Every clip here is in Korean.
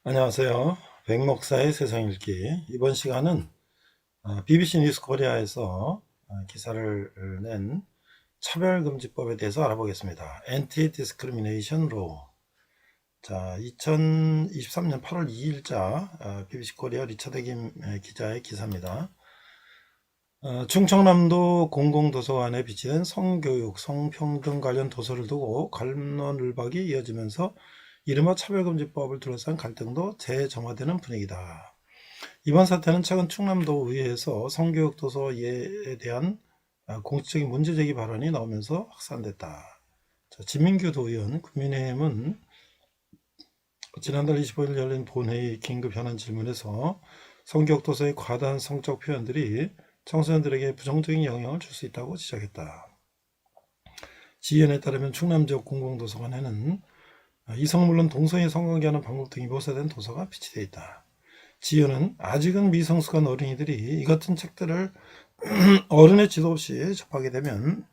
안녕하세요. 백목사의 세상 읽기. 이번 시간은 BBC 뉴스 코리아에서 기사를 낸 차별금지법에 대해서 알아보겠습니다. Anti-Discrimination Law. 자, 2023년 8월 2일자 BBC 코리아 리처드 김 기자의 기사입니다. 충청남도 공공도서관에 비치된 성교육, 성평등 관련 도서를 두고 갈론을박이 이어지면서 이른바 차별금지법을 둘러싼 갈등도 재점화되는 분위기다. 이번 사태는 최근 충남도 의회에서 성교육 도서에 대한 공식적인 문제제기 발언이 나오면서 확산됐다. 진민규 도의원 국민의힘은 지난달 25일 열린 본회의 긴급 현안 질문에서 성교육 도서의 과다한 성적 표현들이 청소년들에게 부정적인 영향을 줄 수 있다고 지적했다. 지의원에 따르면 충남 지역 공공도서관에는 이성 물론 동성애 성관계하는 방법 등이 묘사된 도서가 비치되어 있다. 지의원은 아직은 미성숙한 어린이들이 이 같은 책들을 어른의 지도 없이 접하게 되면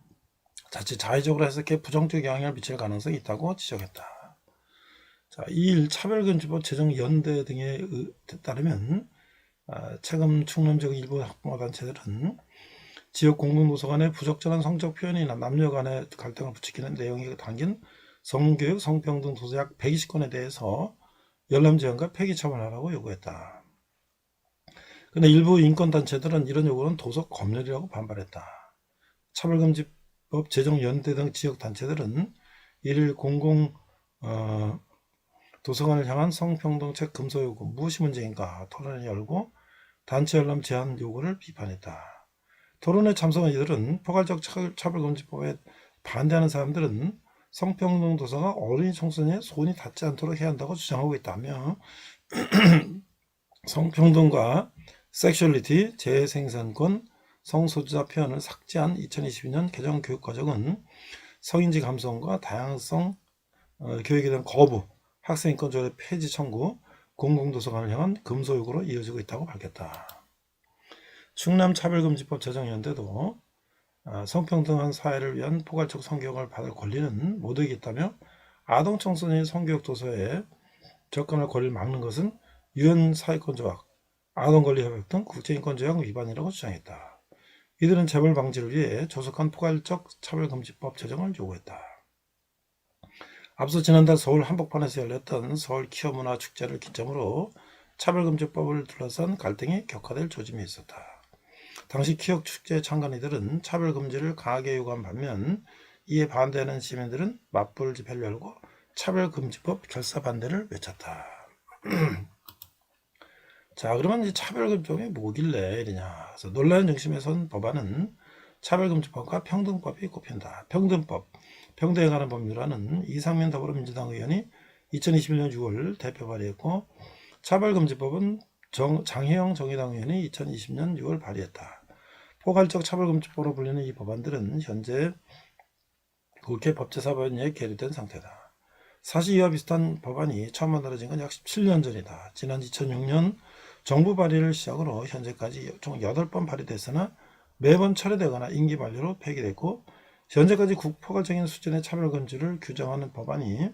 자칫 자의적으로 해석해 부정적 영향을 미칠 가능성이 있다고 지적했다. 자, 2일 차별금지법 제정연대 등에 따르면 최근 충남 지역 일부 학부모단체들은 지역 공공도서관에 부적절한 성적 표현이나 남녀 간의 갈등을 부추기는 내용이 담긴 성교육, 성평등 도서 약 120권에 대해서 열람제한과 폐기 처분하라고 요구했다. 그런데 일부 인권단체들은 이런 요구는 도서 검열이라고 반발했다. 차별금지법 제정연대 등 지역단체들은 1일 공공 도서관을 향한 성평등책 금서 요구 무엇이 문제인가 토론을 열고 단체 열람 제한 요구를 비판했다. 토론에 참석한 이들은 포괄적 차별금지법에 반대하는 사람들은 성평등 도서가 어린이 청소년의 손이 닿지 않도록 해야 한다고 주장하고 있다며 성평등과 섹슈얼리티, 재생산권, 성소수자 표현을 삭제한 2022년 개정 교육과정은 성인지 감성과 다양성 교육에 대한 거부, 학생인권 조례 폐지 청구, 공공도서관을 향한 금소 요구로 이어지고 있다고 밝혔다. 충남차별금지법 제정연대도 성평등한 사회를 위한 포괄적 성교육을 받을 권리는 모두에게 있다며 아동 청소년의 성교육 도서에 접근할 권리를 막는 것은 유엔 사회권조약, 아동권리협약 등 국제인권조약 위반이라고 주장했다. 이들은 재벌 방지를 위해 조속한 포괄적 차별금지법 제정을 요구했다. 앞서 지난달 서울 한복판에서 열렸던 서울 퀴어문화축제를 기점으로 차별금지법을 둘러싼 갈등이 격화될 조짐이 있었다. 당시 퀴어 축제 참관인들은 차별금지를 강하게 요구한 반면 이에 반대하는 시민들은 맞불 집회를 열고 차별금지법 결사 반대를 외쳤다. 자, 그러면 이 차별금지법이 뭐길래 이러냐. 그래서 논란 중심에 선 법안은 차별금지법과 평등법이 꼽힌다. 평등법, 평등에 관한 법률안은 이상민 더불어민주당 의원이 2021년 6월 대표 발의했고 차별금지법은 장혜영 정의당 의원이 2020년 6월 발의했다. 포괄적 차별금지법으로 불리는 이 법안들은 현재 국회 법제사법위원회에 계류된 상태다. 사실 이와 비슷한 법안이 처음 만들어진 건 약 17년 전이다. 지난 2006년 정부 발의를 시작으로 현재까지 총 8번 발의됐으나 매번 철회되거나 임기 만료로 폐기됐고 현재까지 포괄적인 수준의 차별금지를 규정하는 법안이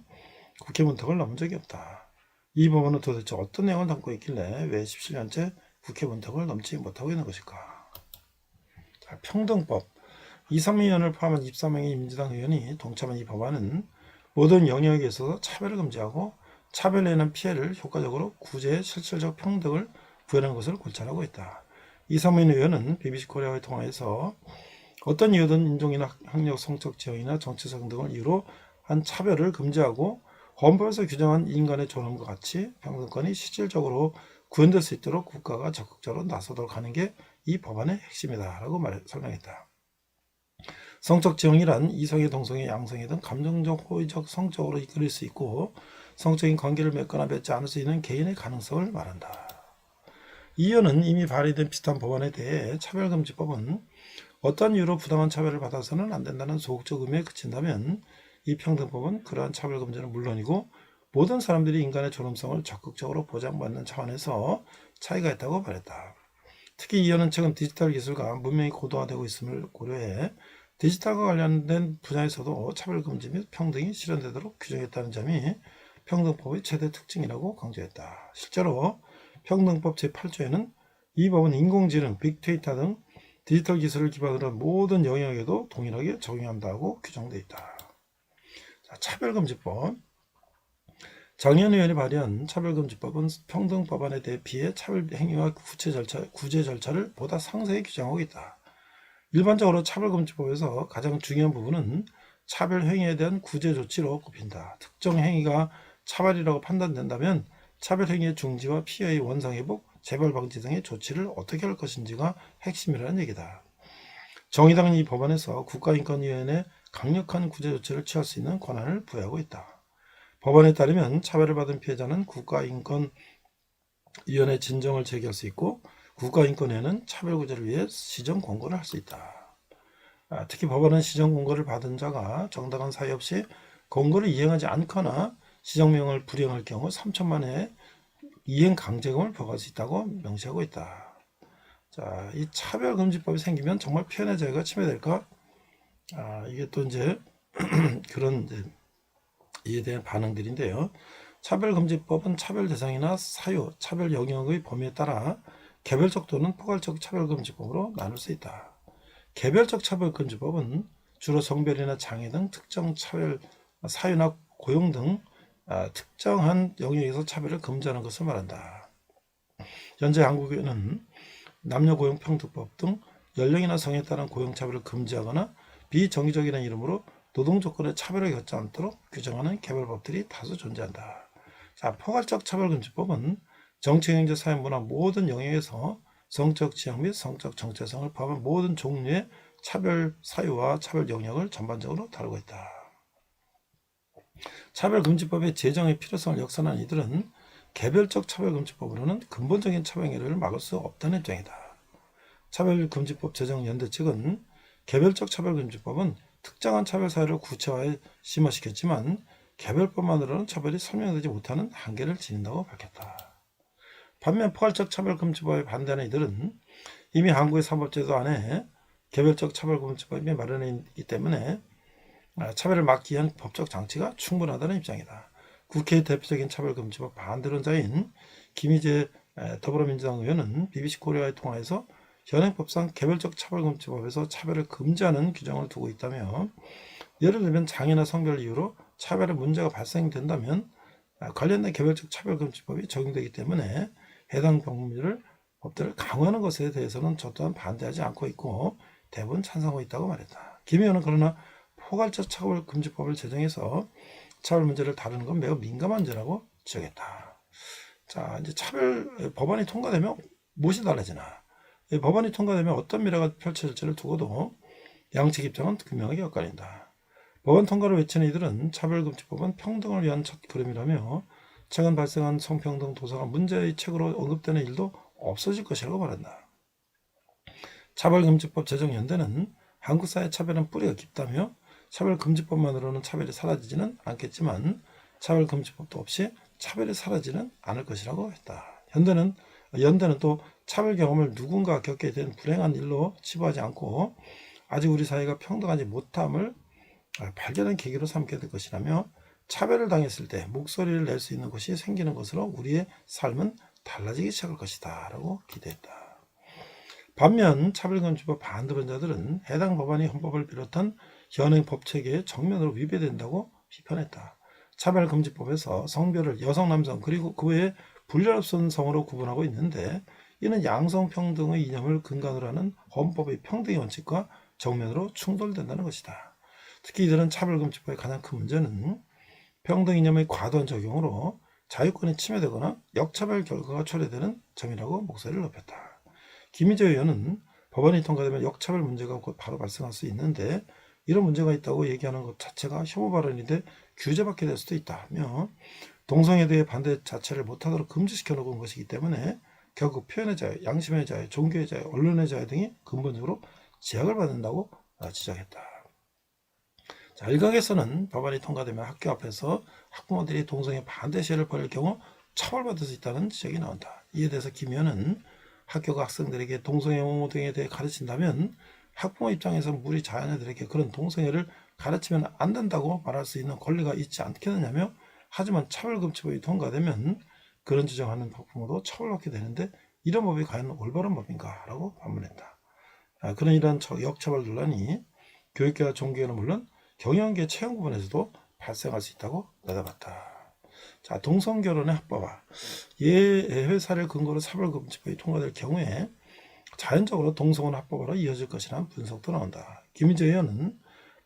국회 문턱을 넘은 적이 없다. 이 법안은 도대체 어떤 내용을 담고 있길래 왜 17년째 국회 문턱을 넘지 못하고 있는 것일까? 자, 평등법. 이상민 의원을 포함한 24명의 민주당 의원이 동참한 이 법안은 모든 영역에 있어서 차별을 금지하고 차별에 인한 피해를 효과적으로 구제해 실질적 평등을 구현하는 것을 골자라고 했다. 이상민 의원은 BBC 코리아와의 통화에서 어떤 이유든 인종이나 학력, 성적 지형이나 정치성 등을 이유로 한 차별을 금지하고 헌법에서 규정한 인간의 존엄과 같이 평등권이 실질적으로 구현될 수 있도록 국가가 적극적으로 나서도록 하는 게 이 법안의 핵심이다 라고 설명했다. 성적 지형이란 이성의 동성애, 양성애 등 감정적, 호의적, 성적으로 이끌릴 수 있고 성적인 관계를 맺거나 맺지 않을 수 있는 개인의 가능성을 말한다. 이 의원은 이미 발의된 비슷한 법안에 대해 차별금지법은 어떤 이유로 부당한 차별을 받아서는 안 된다는 소극적 의미에 그친다면 이 평등법은 그러한 차별금지는 물론이고 모든 사람들이 인간의 존엄성을 적극적으로 보장받는 차원에서 차이가 있다고 말했다. 특히 이 의원은 최근 디지털 기술과 문명이 고도화되고 있음을 고려해 디지털과 관련된 분야에서도 차별금지 및 평등이 실현되도록 규정했다는 점이 평등법의 최대 특징이라고 강조했다. 실제로 평등법 제8조에는 이 법은 인공지능, 빅데이터 등 디지털 기술을 기반으로 한 모든 영역에도 동일하게 적용한다고 규정되어 있다. 자, 차별금지법. 장현 의원이 발의한 차별금지법은 평등법안에 대해 비해 차별 행위와 구제 절차를 보다 상세히 규정하고 있다. 일반적으로 차별금지법에서 가장 중요한 부분은 차별 행위에 대한 구제 조치로 꼽힌다. 특정 행위가 차별이라고 판단된다면 차별 행위의 중지와 피해의 원상회복, 재발 방지 등의 조치를 어떻게 할 것인지가 핵심이라는 얘기다. 정의당은 이 법안에서 국가인권위원회에 강력한 구제 조치를 취할 수 있는 권한을 부여하고 있다. 법안에 따르면 차별을 받은 피해자는 국가인권위원회 진정을 제기할 수 있고 국가인권위원회는 차별구제를 위해 시정 공고를 할 수 있다. 특히 법원은 시정 공고를 받은 자가 정당한 사유 없이 공고를 이행하지 않거나 시정명을 불이행할 경우 3천만 원의 이행 강제금을 부과할 수 있다고 명시하고 있다. 자, 이 차별금지법이 생기면 정말 표현의 자유가 침해될까? 이게 또 이제 그런 이제 이에 대한 반응들인데요. 차별금지법은 차별 대상이나 사유, 차별 영역의 범위에 따라 개별적 또는 포괄적 차별금지법으로 나눌 수 있다. 개별적 차별금지법은 주로 성별이나 장애 등 특정 차별 사유나 고용 등 특정한 영역에서 차별을 금지하는 것을 말한다. 현재 한국에는 남녀고용평등법 등 연령이나 성에 따른 고용차별을 금지하거나 비정의적이라는 이름으로 노동조건의 차별을 겪지 않도록 규정하는 개별법들이 다수 존재한다. 자, 포괄적 차별금지법은 정치, 경제, 사회, 문화 모든 영역에서 성적 지향 및 성적 정체성을 포함한 모든 종류의 차별 사유와 차별 영역을 전반적으로 다루고 있다. 차별금지법의 제정의 필요성을 역선한 이들은 개별적 차별금지법으로는 근본적인 차별행위를 막을 수 없다는 입장이다. 차별금지법 제정연대 측은 개별적 차별금지법은 특정한 차별 사유를 구체화해 심화시켰지만 개별법만으로는 차별이 설명되지 못하는 한계를 지닌다고 밝혔다. 반면 포괄적 차별금지법에 반대하는 이들은 이미 한국의 사법제도 안에 개별적 차별금지법이 마련해 있기 때문에 차별을 막기 위한 법적 장치가 충분하다는 입장이다. 국회의 대표적인 차별금지법 반대론자인 김희재 더불어민주당 의원은 BBC 코리아의 통화에서 현행법상 개별적 차별금지법에서 차별을 금지하는 규정을 두고 있다며 예를 들면 장애나 성별 이유로 차별의 문제가 발생된다면 관련된 개별적 차별금지법이 적용되기 때문에 해당 법들을 강화하는 것에 대해서는 저 또한 반대하지 않고 있고 대부분 찬성하고 있다고 말했다. 김 의원은 그러나 포괄적 차별금지법을 제정해서 차별 문제를 다루는 건 매우 민감한 문제라고 지적했다. 자, 이제 차별 법안이 통과되면 무엇이 달라지나? 법안이 통과되면 어떤 미래가 펼쳐질지를 두고도 양측 입장은 분명하게 엇갈린다. 법안 통과를 외치는 이들은 차별금지법은 평등을 위한 첫 걸음이라며 최근 발생한 성평등 도사가 문제의 책으로 언급되는 일도 없어질 것이라고 말한다. 차별금지법 제정연대는 한국 사회 차별은 뿌리가 깊다며 차별금지법만으로는 차별이 사라지지는 않겠지만 차별금지법도 없이 차별이 사라지는 않을 것이라고 했다. 연대는 또 차별 경험을 누군가 겪게 된 불행한 일로 치부하지 않고 아직 우리 사회가 평등하지 못함을 발견한 계기로 삼게 될 것이라며 차별을 당했을 때 목소리를 낼 수 있는 곳이 생기는 것으로 우리의 삶은 달라지기 시작할 것이다 라고 기대했다. 반면 차별금지법 반대론자들은 해당 법안이 헌법을 비롯한 현행 법체계에 정면으로 위배된다고 비판했다. 차별금지법에서 성별을 여성, 남성 그리고 그 외에 분별 없는 성으로 구분하고 있는데 이는 양성평등의 이념을 근간으로 하는 헌법의 평등의 원칙과 정면으로 충돌된다는 것이다. 특히 이들은 차별금지법의 가장 큰 문제는 평등 이념의 과도한 적용으로 자유권이 침해되거나 역차별 결과가 초래되는 점이라고 목소리를 높였다. 김희재 의원은 법안이 통과되면 역차별 문제가 곧 바로 발생할 수 있는데 이런 문제가 있다고 얘기하는 것 자체가 혐오 발언인데 규제받게 될 수도 있다며 동성애에 대해 반대 자체를 못하도록 금지시켜 놓은 것이기 때문에 결국 표현의 자유, 양심의 자유, 종교의 자유, 언론의 자유 등이 근본적으로 제약을 받는다고 지적했다. 자, 일각에서는 법안이 통과되면 학교 앞에서 학부모들이 동성애 반대 시위를 벌일 경우 처벌받을 수 있다는 지적이 나온다. 이에 대해서 김 의원은 학교가 학생들에게 동성애 혐오 등에 대해 가르친다면 학부모 입장에서 우리 자녀들에게 그런 동성애를 가르치면 안 된다고 말할 수 있는 권리가 있지 않겠느냐며 하지만 차별금지법이 통과되면 그런 주장하는 법으로 처벌받게 되는데 이런 법이 과연 올바른 법인가? 라고 반문했다. 그런 이러한 역처벌 논란이 교육계와 종교계는 물론 경영계 채용 부분에서도 발생할 수 있다고 내다봤다. 자, 동성결혼의 합법화. 예외 사례를 근거로 차별금지법이 통과될 경우에 자연적으로 동성혼 합법화로 이어질 것이라는 분석도 나온다. 김희재 의원은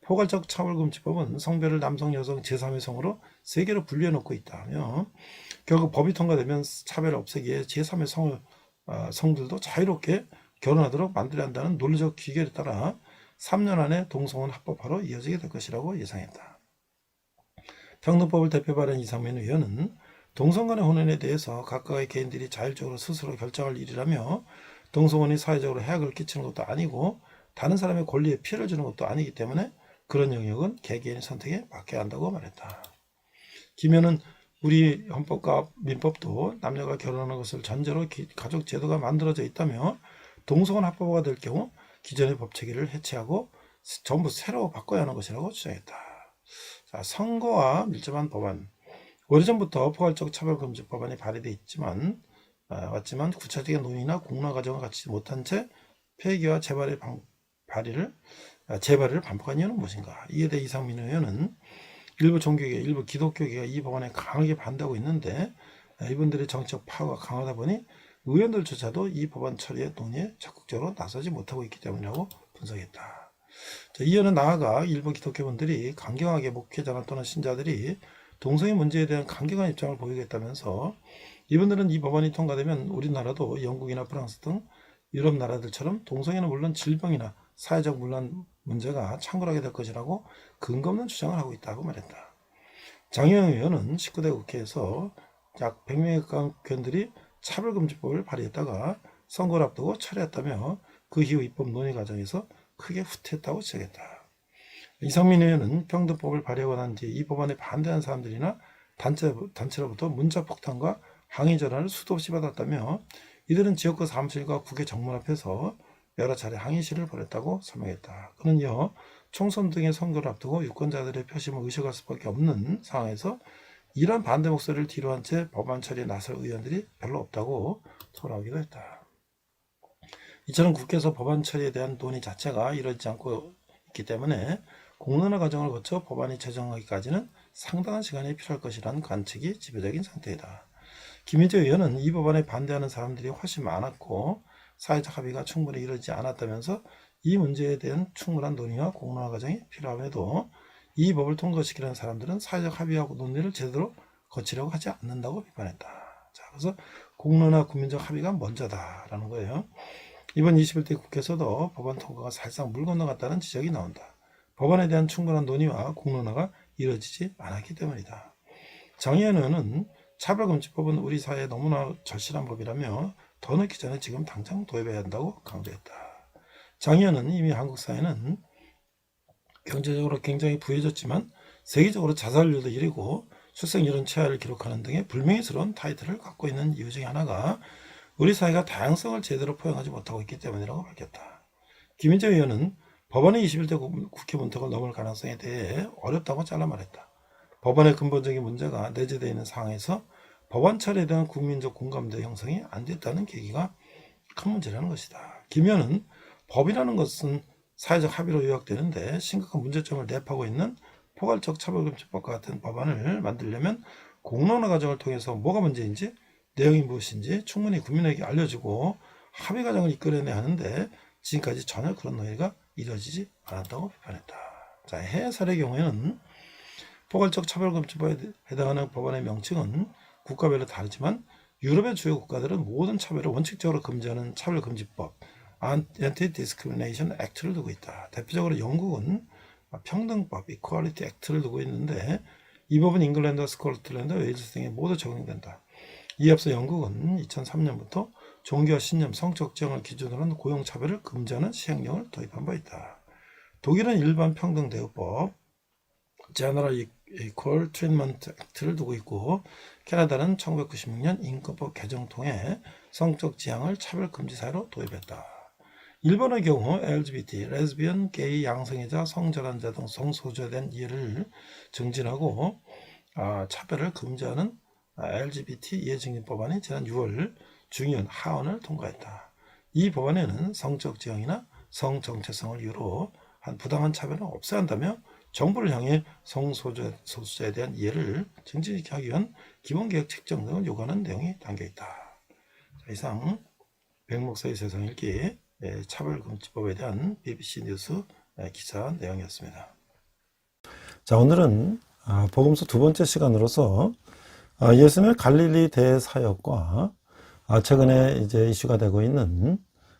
포괄적 차별금지법은 성별을 남성, 여성, 제3의 성으로 세 개로 분류해놓고 있다며 결국 법이 통과되면 차별을 없애기에 제3의 성들도 자유롭게 결혼하도록 만들어야 한다는 논리적 기결에 따라 3년 안에 동성혼 합법화로 이어지게 될 것이라고 예상했다. 평등법을 대표 발의한 이상민 의원은 동성 간의 혼인에 대해서 각각의 개인들이 자율적으로 스스로 결정할 일이라며 동성혼이 사회적으로 해악을 끼치는 것도 아니고 다른 사람의 권리에 피해를 주는 것도 아니기 때문에 그런 영역은 개개인의 선택에 맡겨야 한다고 말했다. 김 의원은 우리 헌법과 민법도 남녀가 결혼하는 것을 전제로 가족 제도가 만들어져 있다며 동성혼 합법화가 될 경우 기존의 법 체계를 해체하고 전부 새로 바꿔야 하는 것이라고 주장했다. 자, 선거와 밀접한 법안. 오래전부터 포괄적 차별금지 법안이 발의돼 왔지만 구체적인 논의나 공론화 과정을 갖추지 못한 채 폐기와 재발을 반복한 이유는 무엇인가? 이에 대해 이상민 의원은 일부 종교계, 일부 기독교계가 이 법안에 강하게 반대하고 있는데 이분들의 정치적 파워가 강하다 보니 의원들조차도 이 법안 처리의 논의에 적극적으로 나서지 못하고 있기 때문이라고 분석했다. 자, 이 의원은 나아가 일부 기독교분들이 강경하게 목회자나 또는 신자들이 동성애 문제에 대한 강경한 입장을 보이겠다면서 이분들은 이 법안이 통과되면 우리나라도 영국이나 프랑스 등 유럽 나라들처럼 동성애는 물론 질병이나 사회적 문제가 창궐하게 될 것이라고 근거 없는 주장을 하고 있다고 말했다. 장혜영 의원은 19대 국회에서 약 100명의 국회의원들이 차별금지법을 발의했다가 선거를 앞두고 철회했다며 그 이후 입법 논의 과정에서 크게 후퇴했다고 지적했다. 이상민 의원은 평등법을 발의하고 난 뒤에 이 법안에 반대하는 사람들이나 단체로부터 문자폭탄과 항의 전화를 수도 없이 받았다며 이들은 지역구 사무실과 국회 정문 앞에서 여러 차례 항의실을 벌였다고 설명했다. 그는 이어 총선 등의 선거를 앞두고 유권자들의 표심을 의식할 수밖에 없는 상황에서 이러한 반대 목소리를 뒤로한 채 법안 처리에 나설 의원들이 별로 없다고 토로하기도 했다. 이처럼 국회에서 법안 처리에 대한 논의 자체가 이루어지지 않고 있기 때문에 공론화 과정을 거쳐 법안이 제정하기까지는 상당한 시간이 필요할 것이라는 관측이 지배적인 상태이다. 김희재 의원은 이 법안에 반대하는 사람들이 훨씬 많았고 사회적 합의가 충분히 이루어지지 않았다면서 이 문제에 대한 충분한 논의와 공론화 과정이 필요함에도 이 법을 통과시키려는 사람들은 사회적 합의하고 논의를 제대로 거치려고 하지 않는다고 비판했다. 자, 그래서 공론화 국민적 합의가 먼저다라는 거예요. 이번 21대 국회에서도 법안 통과가 사실상 물 건너갔다는 지적이 나온다. 법안에 대한 충분한 논의와 공론화가 이루어지지 않았기 때문이다. 장혜연 의원은 차별금지법은 우리 사회에 너무나 절실한 법이라며 더 늦기 전에 지금 당장 도입해야 한다고 강조했다. 장 의원은 이미 한국 사회는 경제적으로 굉장히 부유해졌지만 세계적으로 자살률도 1위고 출생률은 최하를 기록하는 등의 불명예스러운 타이틀을 갖고 있는 이유 중에 하나가 우리 사회가 다양성을 제대로 포용하지 못하고 있기 때문이라고 밝혔다. 김인재 의원은 법안이 21대 국회 문턱을 넘을 가능성에 대해 어렵다고 잘라 말했다. 법안의 근본적인 문제가 내재되어 있는 상황에서 법안 처리에 대한 국민적 공감대 형성이 안 됐다는 계기가 큰 문제라는 것이다. 김 의원은 법이라는 것은 사회적 합의로 요약되는데 심각한 문제점을 내포하고 있는 포괄적 차별금지법과 같은 법안을 만들려면 공론화 과정을 통해서 뭐가 문제인지 내용이 무엇인지 충분히 국민에게 알려주고 합의 과정을 이끌어내야 하는데 지금까지 전혀 그런 논의가 이루어지지 않았다고 비판했다. 자, 해외 사례의 경우에는 포괄적 차별금지법에 해당하는 법안의 명칭은 국가별로 다르지만 유럽의 주요 국가들은 모든 차별을 원칙적으로 금지하는 차별금지법 Anti-Discrimination Act를 두고 있다. 대표적으로 영국은 평등법 Equality Act를 두고 있는데 이 법은 잉글랜드와 스코틀랜드, 웨일스 등에 모두 적용된다. 이에 앞서 영국은 2003년부터 종교와 신념, 성적 지형을 기준으로 한 고용차별을 금지하는 시행령을 도입한 바 있다. 독일은 일반 평등대우법 General Equal Treatment Act를 두고 있고 캐나다는 1996년 인권법 개정 통해 성적 지향을 차별금지 사유로 도입했다. 일본의 경우 LGBT, 레즈비언, 게이, 양성애자, 성전환자 등 성소수자에 대한 이해를 증진하고 차별을 금지하는 LGBT 이해증진 법안이 지난 6월 중의원 하원을 통과했다. 이 법안에는 성적 지향이나 성정체성을 이유로 한 부당한 차별은 없애야 한다며 정부를 향해 성소수자에 대한 이해를 증진하기 위한 기본계획 책정 등을 요구하는 내용이 담겨있다. 이상 백목사의 세상 읽기 차별금지법에 대한 BBC 뉴스 기사 내용이었습니다. 자, 오늘은 복음서 두 번째 시간으로서 예수님의 갈릴리 대사역과 최근에 이제 이슈가 되고 있는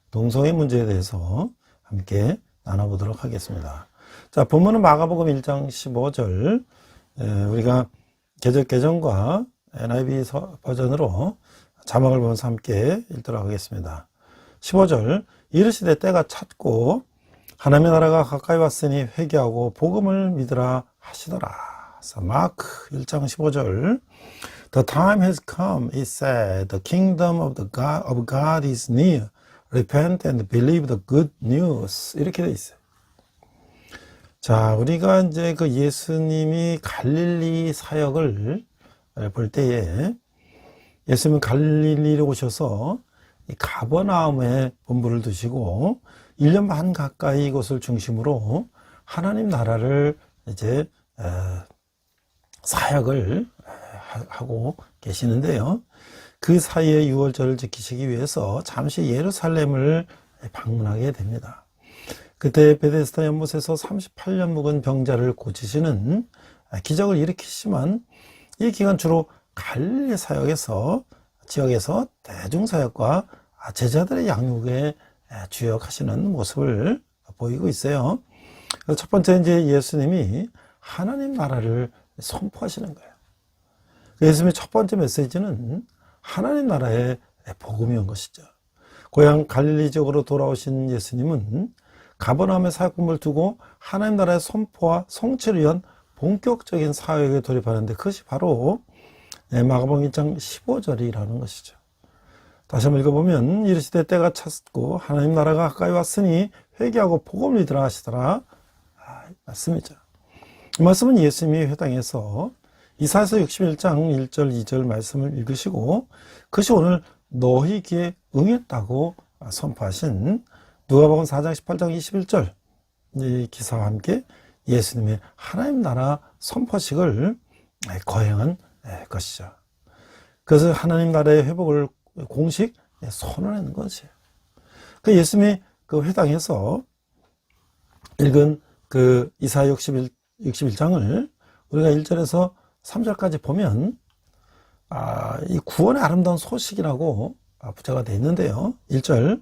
동성애 문제에 대해서 함께 나눠보도록 하겠습니다. 자, 본문은 마가복음 1장 15절, 우리가 개정과 NIV 버전으로 자막을 보면서 함께 읽도록 하겠습니다. 15절, 이르시되 때가 찼고 하나님의 나라가 가까이 왔으니 회개하고 복음을 믿으라 하시더라. 마크 1장 15절, The time has come, it said, the kingdom of God is near. Repent and believe the good news. 이렇게 돼 있어요. 자, 우리가 이제 그 예수님이 갈릴리 사역을 볼 때에 예수님은 갈릴리로 오셔서 이 가버나움에 본부를 두시고 1년 반 가까이 이곳을 중심으로 하나님 나라를 이제 사역을 하고 계시는데요. 그 사이에 유월절을 지키시기 위해서 잠시 예루살렘을 방문하게 됩니다. 그때 베데스다 연못에서 38년 묵은 병자를 고치시는 기적을 일으키시지만 이 기간 주로 갈릴리 사역에서 지역에서 대중사역과 제자들의 양육에 주역하시는 모습을 보이고 있어요. 그래서 첫 번째 이제 예수님이 하나님 나라를 선포하시는 거예요. 예수님의 첫 번째 메시지는 하나님 나라의 복음이온 것이죠. 고향 갈릴리 지역으로 돌아오신 예수님은 가버나움의 사역분을 두고 하나님 나라의 선포와 성취를 위한 본격적인 사역에 돌입하는데 그것이 바로 마가복음 1장 15절이라는 것이죠. 다시 한번 읽어보면 이르시되 때가 찼고 하나님 나라가 가까이 왔으니 회개하고 복음을 믿으라 하시더라. 말씀이죠. 이 말씀은 예수님이 회당에서 이사야서 61장 1절 2절 말씀을 읽으시고 그것이 오늘 너희 귀에 응했다고 선포하신 누가복음 4장 18장 21절 이 기사와 함께 예수님의 하나님 나라 선포식을 거행한 것이죠. 그래서 하나님 나라의 회복을 공식 선언하는 것이에요. 그 예수님이 그 회당에서 읽은 그 이사야 61장을 우리가 1절에서 3절까지 보면 이 구원의 아름다운 소식이라고 부제가 되어 있는데요. 1절,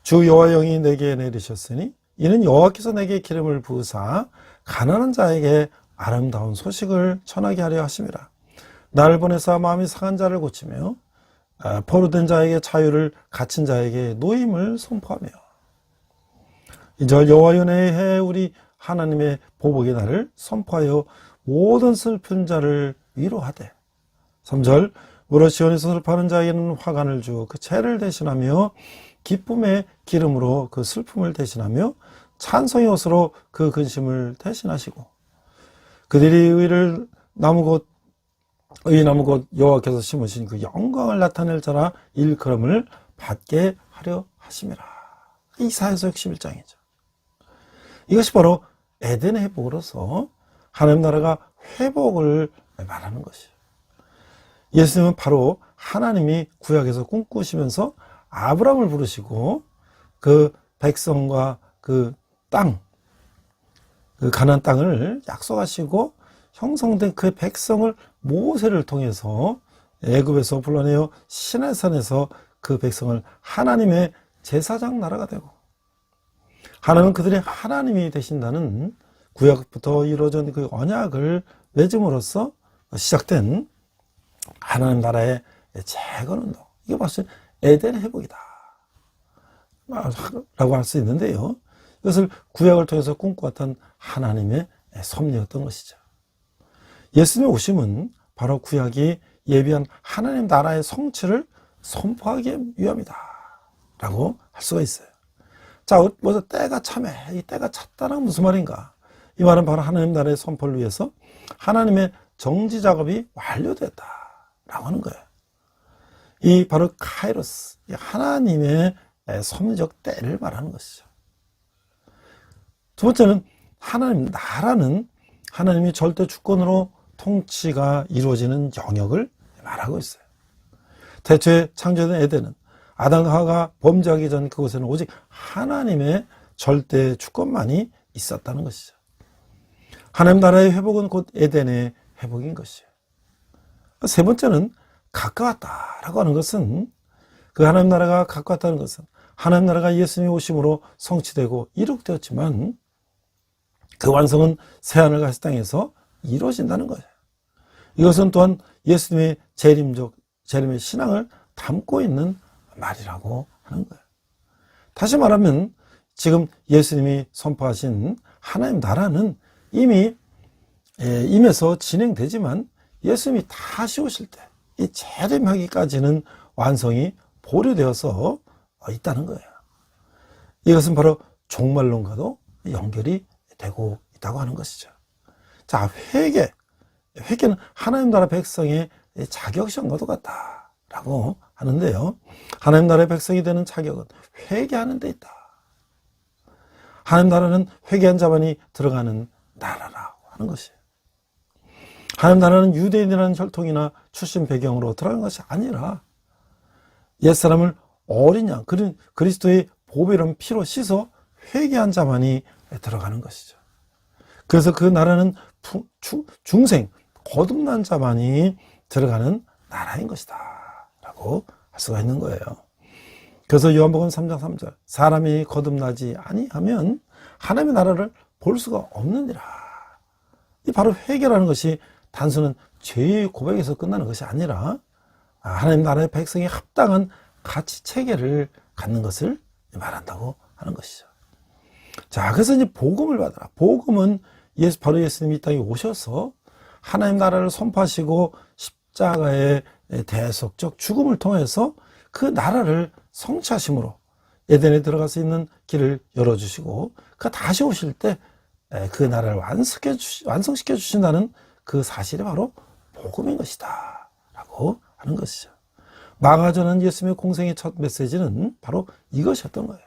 주 여호와 영이 내게 내리셨으니 이는 여호와께서 내게 기름을 부으사 가난한 자에게 아름다운 소식을 전하게 하려 하심이라. 나를 보내사 마음이 상한 자를 고치며 포로된 자에게 자유를, 갇힌 자에게 노임을 선포하며. 2절, 여호와 연회해 우리 하나님의 보복의 날을 선포하여 모든 슬픈 자를 위로하되. 3절, 무릇 시온에서 슬퍼하는 자에게는 화관을 주어 그 죄를 대신하며 기쁨의 기름으로 그 슬픔을 대신하며 찬송의 옷으로 그 근심을 대신하시고 그들이 의의 나무 곧 여호와께서 심으신 그 영광을 나타낼 자라 일컬음을 받게 하려 하심이라. 이사야서 61장이죠. 이것이 바로 에덴의 회복으로서 하나님 나라가 회복을 말하는 것이에요. 예수님은 바로 하나님이 구약에서 꿈꾸시면서 아브라함을 부르시고 그 백성과 그 땅, 그 가나안 땅을 약속하시고 형성된 그 백성을 모세를 통해서 애굽에서 불러내어 시내산에서 그 백성을 하나님의 제사장 나라가 되고 하나님은 그들의 하나님이 되신다는 구약부터 이루어진 그 언약을 맺음으로써 시작된 하나님 나라의 재건운동, 이게 벌써 에덴의 회복이다 라고 할 수 있는데요. 이것을 구약을 통해서 꿈꿔왔던 하나님의 섭리였던 것이죠. 예수님의 오심은 바로 구약이 예비한 하나님 나라의 성취를 선포하기 위함이다 라고 할 수가 있어요. 자, 먼저 때가 참해. 이 때가 찼다는 무슨 말인가? 이 말은 바로 하나님 나라의 선포를 위해서 하나님의 정지 작업이 완료됐다라고 하는 거예요. 이 바로 카이로스, 하나님의 섭리적 때를 말하는 것이죠. 두 번째는 하나님 나라는 하나님이 절대 주권으로 통치가 이루어지는 영역을 말하고 있어요. 태초에 창조된 에덴은 아담과 하와가 범죄하기 전 그곳에는 오직 하나님의 절대 주권만이 있었다는 것이죠. 하나님 나라의 회복은 곧 에덴의 회복인 것이에요. 세 번째는 가까웠다라고 하는 것은, 그 하나님 나라가 가까웠다는 것은 하나님 나라가 예수님이 오심으로 성취되고 이룩되었지만 그 완성은 새하늘과 새 땅에서 이루어진다는 거예요. 이것은 또한 예수님의 재림의 신앙을 담고 있는 말이라고 하는 거예요. 다시 말하면 지금 예수님이 선포하신 하나님 나라는 이미 임에서 진행되지만 예수님이 다시 오실 때 이 재림하기까지는 완성이 보류되어서 있다는 거예요. 이것은 바로 종말론과도 연결이 되고 있다고 하는 것이죠. 자, 회개는 하나님 나라 백성의 자격시험과도 같다라고 하는데요. 하나님 나라의 백성이 되는 자격은 회개하는 데 있다. 하나님 나라는 회개한 자만이 들어가는 나라라고 하는 것이에요. 하나님 나라는 유대인이라는 혈통이나 출신 배경으로 들어가는 것이 아니라 옛사람을 어린 양, 그리스도의 보배로운 피로 씻어 회개한 자만이 들어가는 것이죠. 그래서 그 나라는 중생, 거듭난 자만이 들어가는 나라인 것이다 라고 할 수가 있는 거예요. 그래서 요한복음 3장 3절, 사람이 거듭나지 아니하면 하나님의 나라를 볼 수가 없느니라. 이 바로 회개라는 것이 단순한 죄의 고백에서 끝나는 것이 아니라 하나님 나라의 백성이 합당한 가치 체계를 갖는 것을 말한다고 하는 것이죠. 자, 그래서 이제 복음을 받아라. 복음은 바로 예수님이 이 땅에 오셔서 하나님 나라를 선포하시고 십자가의 대속적 죽음을 통해서 그 나라를 성취하심으로 에덴에 들어갈 수 있는 길을 열어주시고 그 다시 오실 때 그 나라를 완성시켜 주신다는 그 사실이 바로 복음인 것이다 라고 하는 것이죠. 마가전은 예수님의 공생의 첫 메시지는 바로 이것이었던 거예요.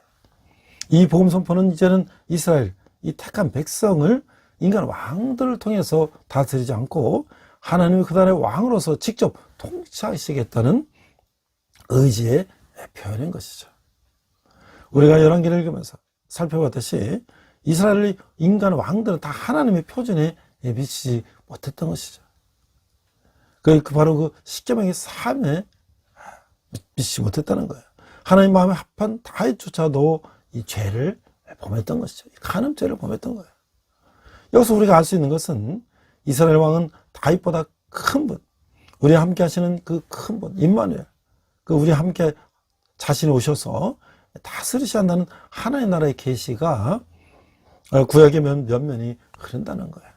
이 복음 선포는 이제는 이스라엘, 이 택한 백성을 인간 왕들을 통해서 다스리지 않고 하나님이 그들의 왕으로서 직접 통치하시겠다는 의지의 표현인 것이죠. 우리가 열왕기를 읽으면서 살펴봤듯이 이스라엘의 인간 왕들은 다 하나님의 표준에 미치지 못했던 것이죠. 바로 그 십계명의 삶에 미치지 못했다는 거예요. 하나님 마음에 합한 다윗조차도 이 죄를 범했던 것이죠. 간음죄를 범했던 거예요. 여기서 우리가 알 수 있는 것은 이스라엘 왕은 다윗보다 큰 분, 우리와 함께 하시는 그 큰 분, 임마누엘, 우리와 함께 자신이 오셔서 다스리신다는 하나님 나라의 계시가 구약의 면면이 흐른다는 거예요.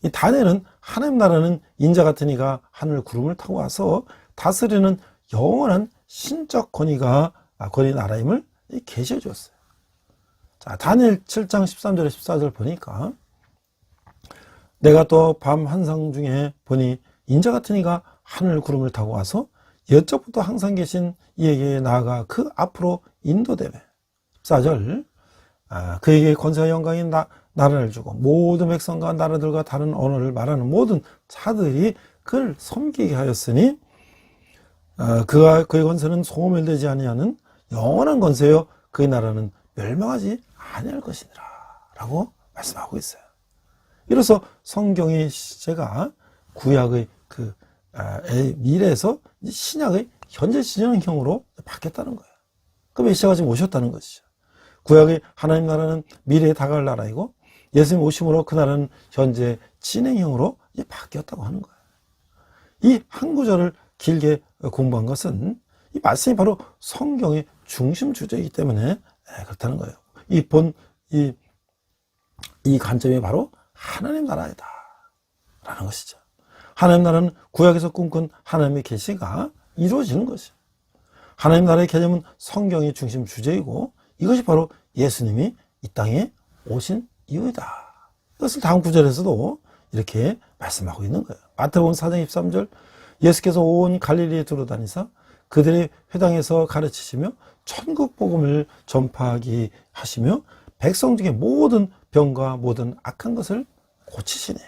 이 다니엘은 하나님 나라는 인자 같은 이가 하늘 구름을 타고 와서 다스리는 영원한 신적 권위 나라임을 계시해 주었어요. 자, 다니엘 7장 13절에 14절 보니까 내가 또 밤 환상 중에 보니 인자 같은 이가 하늘 구름을 타고 와서 옛적부터 항상 계신 이에게 나아가 그 앞으로 인도되매 14절 그에게 권세와 영광이 나라를 주고 모든 백성과 나라들과 다른 언어를 말하는 모든 자들이 그를 섬기게 하였으니 그의 권세는 소멸되지 아니하는 영원한 권세요 그의 나라는 멸망하지 아니할 것이니라 라고 말씀하고 있어요. 이로써 성경의 시제가 구약의 미래에서 신약의 현재 진행형으로 바뀌었다는 거예요. 그 메시아가 지금 오셨다는 것이죠. 구약의 하나님 나라는 미래에 다가올 나라이고 예수님 오심으로 그 나라는 현재 진행형으로 바뀌었다고 하는 거예요. 이 한 구절을 길게 공부한 것은 이 말씀이 바로 성경의 중심 주제이기 때문에 그렇다는 거예요. 이 관점이 바로 하나님 나라이다 라는 것이죠. 하나님 나라는 구약에서 꿈꾼 하나님의 계시가 이루어지는 것이죠. 하나님 나라의 개념은 성경이 중심 주제이고 이것이 바로 예수님이 이 땅에 오신 이유이다. 이것을 다음 구절에서도 이렇게 말씀하고 있는 거예요. 마태복음 4장 13절 예수께서 온 갈릴리에 두루다니사 그들의 회당에서 가르치시며 천국 복음을 전파하기 하시며 백성 중에 모든 병과 모든 악한 것을 고치시네.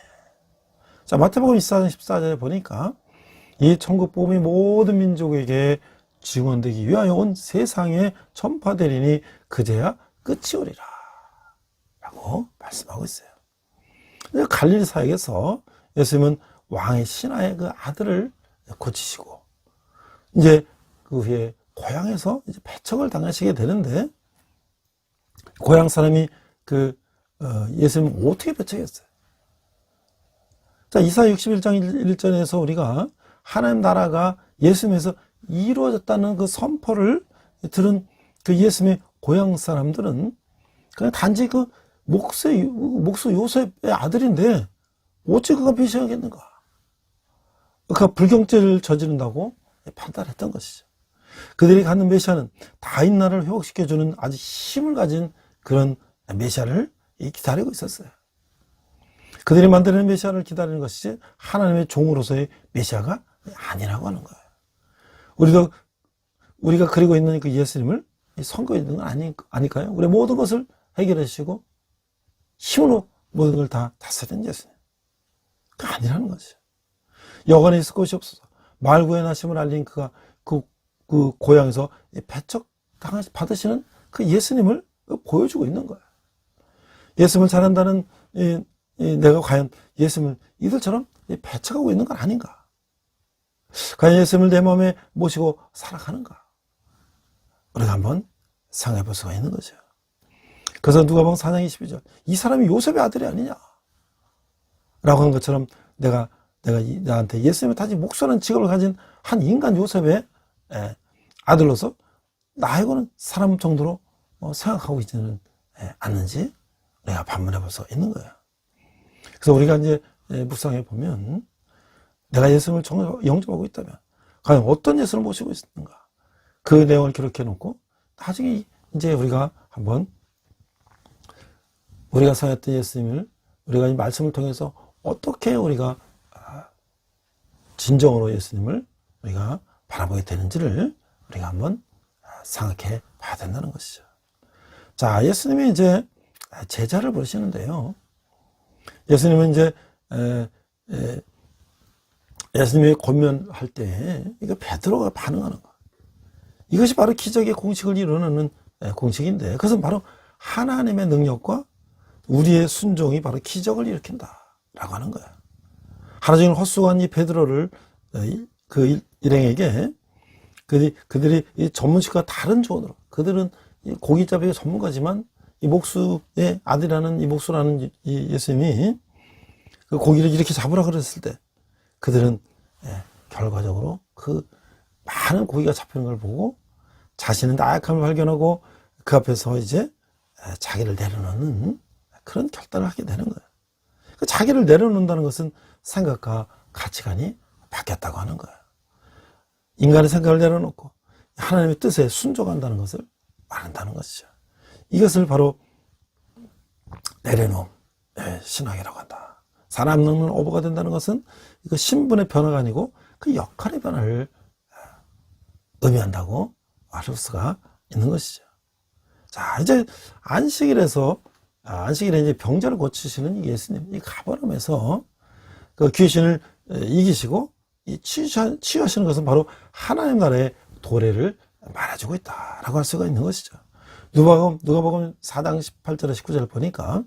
자, 마태복음 24장 14절에 보니까 이 천국 복음이 모든 민족에게 증언되기 위하여 온 세상에 전파되리니 그제야 끝이 오리라 라고 말씀하고 있어요. 갈릴리 사역에서 예수님은 왕의 신하의 그 아들을 고치시고 이제 그 후에 고향에서 이제 배척을 당하시게 되는데 고향 사람이 예수님을 어떻게 배척했어요? 자, 이사야 61장 1절에서 우리가 하나님 나라가 예수님에서 이루어졌다는 그 선포를 들은 그 예수님의 고향 사람들은 그냥 단지 그 목수 요셉의 아들인데 어찌 그가 메시아겠는가? 그가 불경죄를 저지른다고 판단했던 것이죠. 그들이 갖는 메시아는 다윗 나라를 회복시켜주는 아주 힘을 가진 그런 메시아를 기다리고 있었어요. 그들이 만드는 메시아를 기다리는 것이지 하나님의 종으로서의 메시아가 아니라고 하는 거예요. 우리가 그리고 있는 그 예수님을 선거해 있는 건 아닐까요? 우리 모든 것을 해결해 주시고 힘으로 모든 걸 다 다스리는 예수님. 그 아니라는 거죠. 여관에 있을 것이 없어서 말구의 나심을 알린 그가 그 고향에서 배척 받으시는 그 예수님을 보여주고 있는 거예요. 예수님을 잘한다는 내가 과연 예수님을 이들처럼 배척하고 있는 건 아닌가? 과연 예수님을 내 마음에 모시고 살아가는가? 우리가 한번 생각해 볼 수가 있는 거죠. 그래서 누가복음 4장 22절 이 사람이 요셉의 아들이 아니냐? 라고 하는 것처럼 내가 나한테 예수님의 단지 목수라는 직업을 가진 한 인간 요셉의 아들로서 나이고는 사람 정도로 생각하고 있지는 않는지 내가 반문해 볼 수 있는 거예요. 그래서 우리가 이제 묵상해 보면 내가 예수님을 영접하고 있다면 과연 어떤 예수를 모시고 있는가? 그 내용을 기록해 놓고 나중에 이제 우리가 한번 우리가 생각했던 예수님을 우리가 이 말씀을 통해서 어떻게 우리가 진정으로 예수님을 우리가 바라보게 되는지를 우리가 한번 생각해 봐야 된다는 것이죠. 자, 예수님이 이제 제자를 부르시는데요. 예수님은 이제 예수님이 권면할 때 이거 베드로가 반응하는 거. 이것이 바로 기적의 공식을 이루는 공식인데 그것은 바로 하나님의 능력과 우리의 순종이 바로 기적을 일으킨다라고 하는 거야. 하루 종일 헛수고한 이 베드로를 그 일행에게 그들이 이 전문식과 다른 조언으로 그들은 고깃잡이의 전문가지만 이 목수의 아들이라는 이 목수라는 이 예수님이 그 고기를 이렇게 잡으라 그랬을 때 그들은 결과적으로 그 많은 고기가 잡히는 걸 보고 자신의 나약함을 발견하고 그 앞에서 이제 자기를 내려놓는 그런 결단을 하게 되는 거예요. 자기를 내려놓는다는 것은 생각과 가치관이 바뀌었다고 하는 거예요. 인간의 생각을 내려놓고 하나님의 뜻에 순종한다는 것을 말한다는 것이죠. 이것을 바로 내려놓음 신앙이라고 한다. 사람 늙는 어부가 된다는 것은 이거 신분의 변화가 아니고 그 역할의 변화를 의미한다고 알 수가 있는 것이죠. 자, 이제 안식일에 이제 병자를 고치시는 예수님, 이 가버나움에서 그 귀신을 이기시고 치유하시는 것은 바로 하나님 나라의 도래를 말해주고 있다라고 할 수가 있는 것이죠. 누가복음 4장 18절에 19절을 보니까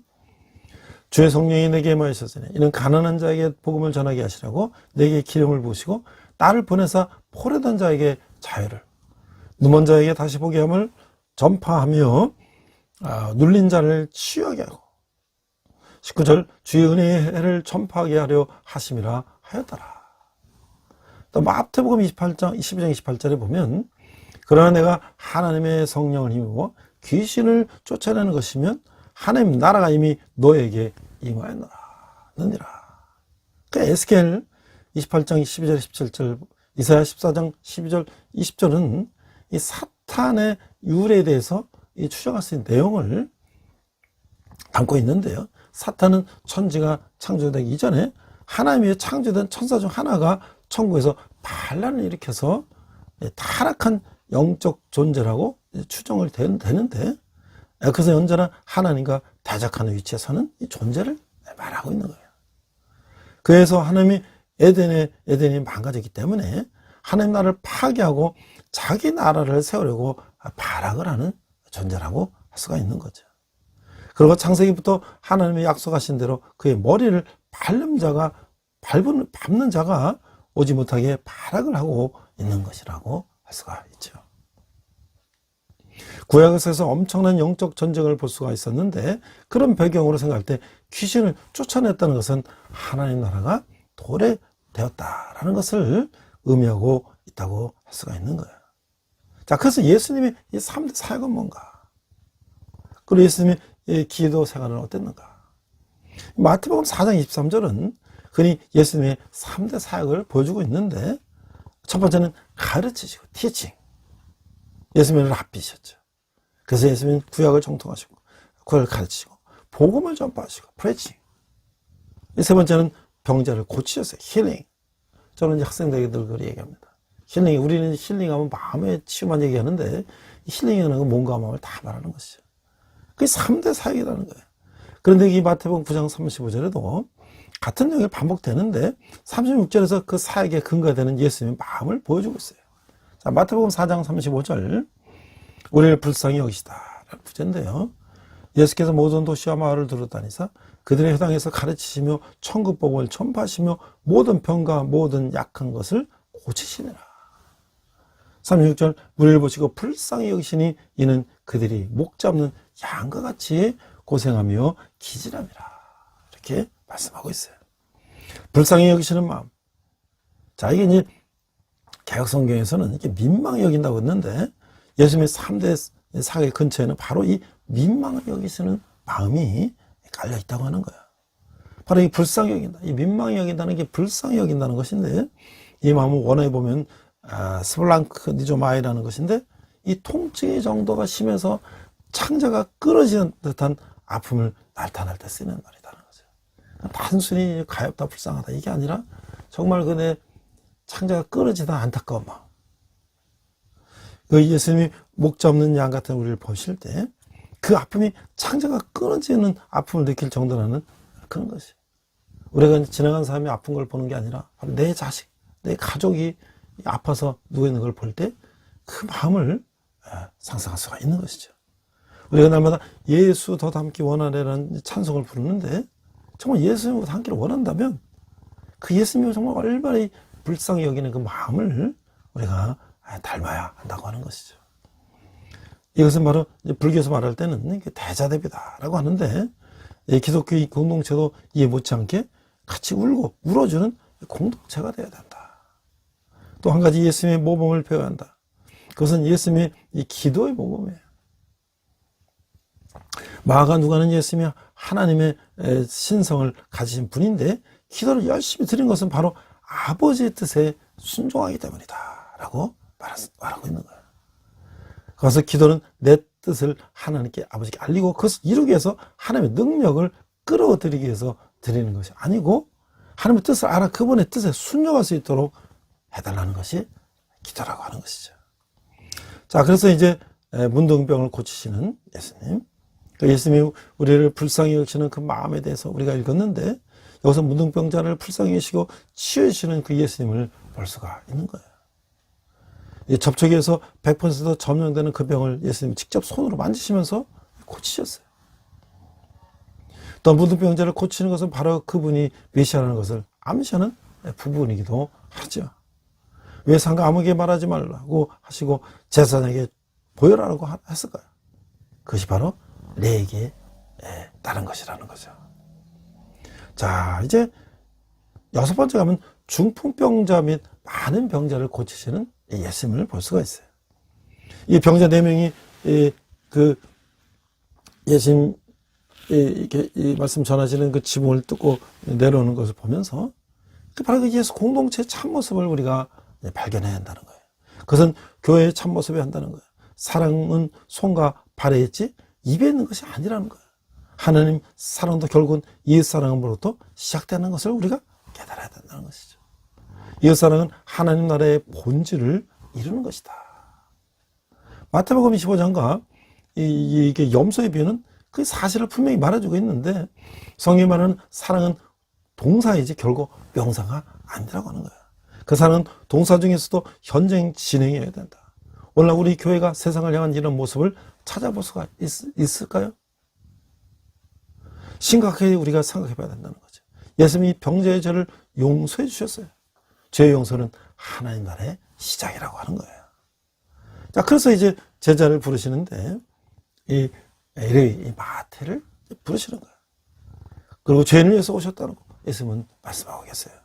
주의 성령이 내게 임하셨으니 이는 가난한 자에게 복음을 전하게 하시라고 내게 기름을 부으시고 나를 보내사 포로된 자에게 자유를 누먼 자에게 다시 보게 함을 전파하며 눌린 자를 치유하게 하고 19절 주의 은혜의 해를 전파하게 하려 하심이라 하였더라. 또 마태복음 22장 28절에 보면 그러나 내가 하나님의 성령을 힘입어 귀신을 쫓아내는 것이면 하나님 나라가 이미 너에게 임하였느니라. 그러니까 에스겔 28장 12절 17절 이사야 14장 12절 20절은 이 사탄의 유래에 대해서 이 추적할 수 있는 내용을 담고 있는데요. 사탄은 천지가 창조되기 이전에 하나님의 창조된 천사 중 하나가 천국에서 반란을 일으켜서 타락한 영적 존재라고 추정을 되는데, 그래서 언제나 하나님과 대적하는 위치에 서는 이 존재를 말하고 있는 거예요. 그래서 하나님이 에덴이 망가졌기 때문에 하나님 나라를 파괴하고 자기 나라를 세우려고 발악을 하는 존재라고 할 수가 있는 거죠. 그리고 창세기부터 하나님이 약속하신 대로 그의 머리를 밟는 자가 오지 못하게 발악을 하고 있는 것이라고 할 수가 있죠. 구약에서 엄청난 영적 전쟁을 볼 수가 있었는데, 그런 배경으로 생각할 때 귀신을 쫓아냈다는 것은 하나님 나라가 도래되었다라는 것을 의미하고 있다고 할 수가 있는 거예요. 자, 그래서 예수님의 이 3대 사역은 뭔가? 그리고 예수님의 기도 생활은 어땠는가? 마태복음 4장 23절은 그니 예수님의 3대 사역을 보여주고 있는데, 첫 번째는 가르치시고 티칭. 예수님은 랍비셨죠. 그래서 예수님은 구약을 정통하시고 그걸 가르치시고 복음을 전파하시고 프레칭. 세 번째는 병자를 고치셨어요. 힐링. 저는 이제 학생들에게 늘 그렇게 얘기합니다. 힐링, 우리는 힐링하면 마음의 치유만 얘기하는데, 힐링이라는 건 몸과 마음을 다 말하는 것이죠. 그게 3대 사역이라는 거예요. 그런데 이 마태복음 9장 35절에도 같은 내용이 반복되는데 36절에서 그 사역의 근거가 되는 예수님의 마음을 보여주고 있어요. 자, 마태복음 4장 35절, 우리를 불쌍히 여기시다 라는 구절인데요, 예수께서 모든 도시와 마을을 두루다니사 그들의 회당에서 가르치시며 천국복음을 전파하시며 모든 병과 모든 약한 것을 고치시니라. 36절, 우리를 보시고 불쌍히 여기시니 이는 그들이 목 잡는 양과 같이 고생하며 기질함이라. 이렇게 말씀하고 있어요. 불쌍히 여기시는 마음. 자, 이게 이제 개혁성경에서는 이렇게 민망히 여긴다고 했는데, 예수님의 3대 사역 근처에는 바로 이 민망히 여기시는 마음이 깔려 있다고 하는 거야. 바로 이 불쌍히 여긴다. 이 민망히 여긴다는 게 불쌍히 여긴다는 것인데, 이 마음은 원어에 보면 스플랑크니조마이라는 것인데, 이 통증의 정도가 심해서 창자가 끊어지는 듯한 아픔을 나타낼 때 쓰는 말이라는 거죠. 단순히 가엾다 불쌍하다 이게 아니라 정말 내 창자가 끊어지다 안타까운 마음. 그 예수님이 목 잡는 양 같은 우리를 보실 때 그 아픔이 창자가 끊어지는 아픔을 느낄 정도라는 그런 것이. 우리가 지나간 사람이 아픈 걸 보는 게 아니라 내 자식, 내 가족이 아파서 누워있는 걸 볼 때 그 마음을 상상할 수가 있는 것이죠. 우리가 날마다 예수 더 닮기 원하네라는 찬송을 부르는데, 정말 예수님과 닮기를 원한다면 그 예수님을 정말 얼마나 불쌍히 여기는 그 마음을 우리가 닮아야 한다고 하는 것이죠. 이것은 바로 불교에서 말할 때는 대자대비다라고 하는데, 기독교 공동체도 이해 못지않게 같이 울고 울어주는 공동체가 되어야 된다. 또 한 가지 예수님의 모범을 배워야 한다. 그것은 예수님의 이 기도의 모범이에요. 마가 누가는 예수님이 하나님의 신성을 가지신 분인데, 기도를 열심히 드린 것은 바로 아버지의 뜻에 순종하기 때문이다 라고 말하고 있는 거예요. 그래서 기도는 내 뜻을 하나님께, 아버지께 알리고 그것을 이루기 위해서 하나님의 능력을 끌어들이기 위해서 드리는 것이 아니고, 하나님의 뜻을 알아 그분의 뜻에 순종할 수 있도록 해달라는 것이 기도라고 하는 것이죠. 자, 그래서 이제 문둥병을 고치시는 예수님, 그 예수님이 우리를 불쌍히 여기시는 그 마음에 대해서 우리가 읽었는데, 여기서 문둥병자를 불쌍히 여기시고 치유하시는 그 예수님을 볼 수가 있는 거예요. 이 접촉에서 100% 점령되는 그 병을 예수님이 직접 손으로 만지시면서 고치셨어요. 또 문둥병자를 고치는 것은 바로 그분이 메시아라는 것을 암시하는 부분이기도 하죠. 왜 상가 아무에게 말하지 말라고 하시고 제사장에게 보여라라고 했을까요? 그것이 바로 내게 따른 것이라는 거죠. 자, 이제 6번째 가면 중풍병자 및 많은 병자를 고치시는 예수님을 볼 수가 있어요. 이 병자 4명이 그 예수님 이렇게 이 말씀 전하시는 그 지붕을 뜯고 내려오는 것을 보면서 바로 그 예수 공동체의 참모습을 우리가 발견해야 한다는 거예요. 그것은 교회의 참모습이 한다는 거예요. 사랑은 손과 발에 있지 입에 있는 것이 아니라는 거예요. 하나님 사랑도 결국은 이웃사랑으로부터 시작되는 것을 우리가 깨달아야 된다는 것이죠. 이웃사랑은 하나님 나라의 본질을 이루는 것이다. 마태복음 25장과 이게 염소의 비유는 그 사실을 분명히 말해주고 있는데, 성경이 말하는 사랑은 동사이지 결국 명사가 아니라고 하는 거야. 그 사랑은 동사 중에서도 현재 진행해야 된다. 오늘날 우리 교회가 세상을 향한 이런 모습을 찾아볼 수가 있을까요? 심각하게 우리가 생각해 봐야 된다는 거죠. 예수님이 병자의 죄를 용서해 주셨어요. 죄의 용서는 하나님 나라의 시작이라고 하는 거예요. 자, 그래서 이제 제자를 부르시는데, 이 마태를 부르시는 거예요. 그리고 죄인을 위해서 오셨다는 거 예수님은 말씀하고 계세요.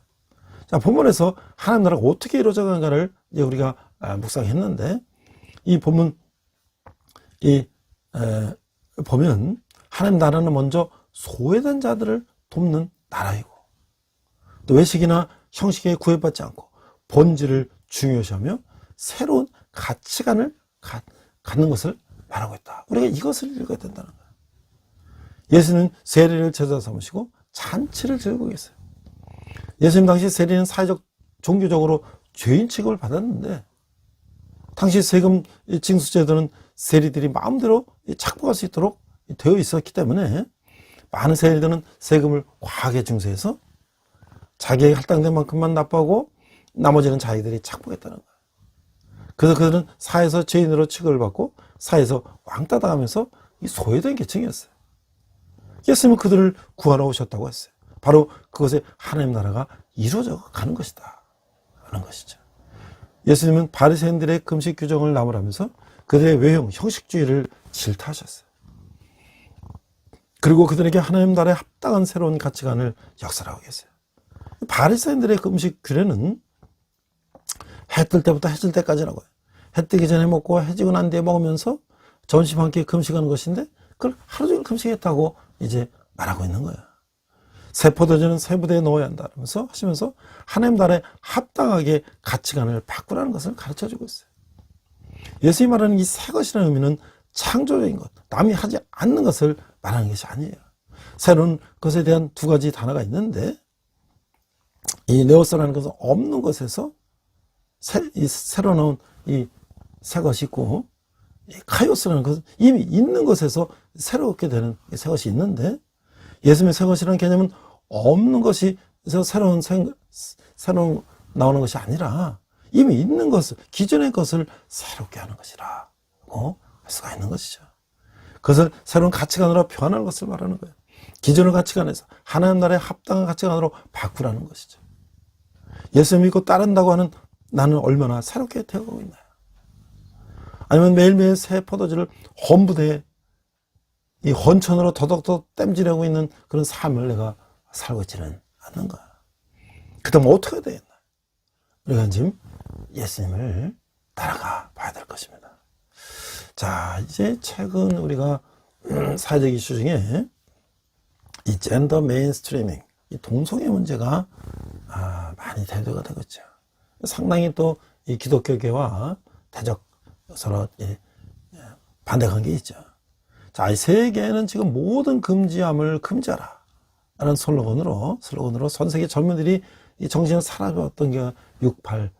자, 본문에서 하나님 나라가 어떻게 이루어져가는가를 이제 우리가 묵상했는데, 이 본문 보면 하나님 나라는 먼저 소외된 자들을 돕는 나라이고, 또 외식이나 형식에 구애받지 않고 본질을 중요시하며 새로운 가치관을 갖는 것을 말하고 있다. 우리가 이것을 읽어야 된다는 거예요. 예수는 세리를 제자 삼으시고 잔치를 즐기고 계세요. 예수님 당시 세리는 사회적 종교적으로 죄인 취급을 받았는데, 당시 세금 징수제도는 세리들이 마음대로 착복할 수 있도록 되어 있었기 때문에 많은 세리들은 세금을 과하게 징수해서 자기에게 할당된 만큼만 납부하고 나머지는 자기들이 착복했다는 거예요. 그래서 그들은 사회에서 죄인으로 취급을 받고 사회에서 왕따 당하면서 소외된 계층이었어요. 예수님은 그들을 구하러 오셨다고 했어요. 바로 그것에 하나님 나라가 이루어져 가는 것이다 하는 것이죠. 예수님은 바리새인들의 금식 규정을 나무라면서 그들의 외형, 형식주의를 질타하셨어요. 그리고 그들에게 하나님 나라에 합당한 새로운 가치관을 역설하고 계세요. 바리새인들의 금식 규례는 해 뜰 때부터 해 질 때까지라고 해요. 해 뜨기 전에 먹고 해 지고 난 뒤에 먹으면서 점심 한 끼 금식하는 것인데, 그걸 하루 종일 금식했다고 이제 말하고 있는 거예요. 새 포도주는 새 부대에 넣어야 한다면서 하시면서 하나님 나라에 합당하게 가치관을 바꾸라는 것을 가르쳐주고 있어요. 예수님이 말하는 이 새 것이라는 의미는 창조적인 것, 남이 하지 않는 것을 말하는 것이 아니에요. 새로운 것에 대한 두 가지 단어가 있는데, 이 네오스라는 것은 없는 것에서 새로 나온 이 새 것이 있고, 카이오스라는 것은 이미 있는 것에서 새롭게 되는 새 것이 있는데, 예수님의 새 것이라는 개념은 없는 것에서 새로운 나오는 것이 아니라 이미 있는 것을, 기존의 것을 새롭게 하는 것이라고 할 수가 있는 것이죠. 그것을 새로운 가치관으로 변하는 것을 말하는 거예요. 기존의 가치관에서 하나님 나라에 합당한 가치관으로 바꾸라는 것이죠. 예수 믿고 따른다고 하는 나는 얼마나 새롭게 되어가고 있나요? 아니면 매일매일 새 포도주를 헌부대에 이 헌천으로 더덕더덕 땜질하고 있는 그런 삶을 내가 살고 있지는 않는가? 그다음 어떻게 되겠나? 우리가 지금 예수님을 따라가 봐야 될 것입니다. 자, 이제 최근 우리가 사회적 이슈 중에 이 젠더 메인스트리밍, 이 동성애 문제가 많이 대두가 되고 있죠. 상당히 또 이 기독교계와 대적 서로 반대 관계 있죠. 자, 이 세계는 지금 모든 금지함을 금지하라 라는 슬로건으로 전 세계 젊은이들이 이 정신을 사라졌던 게 68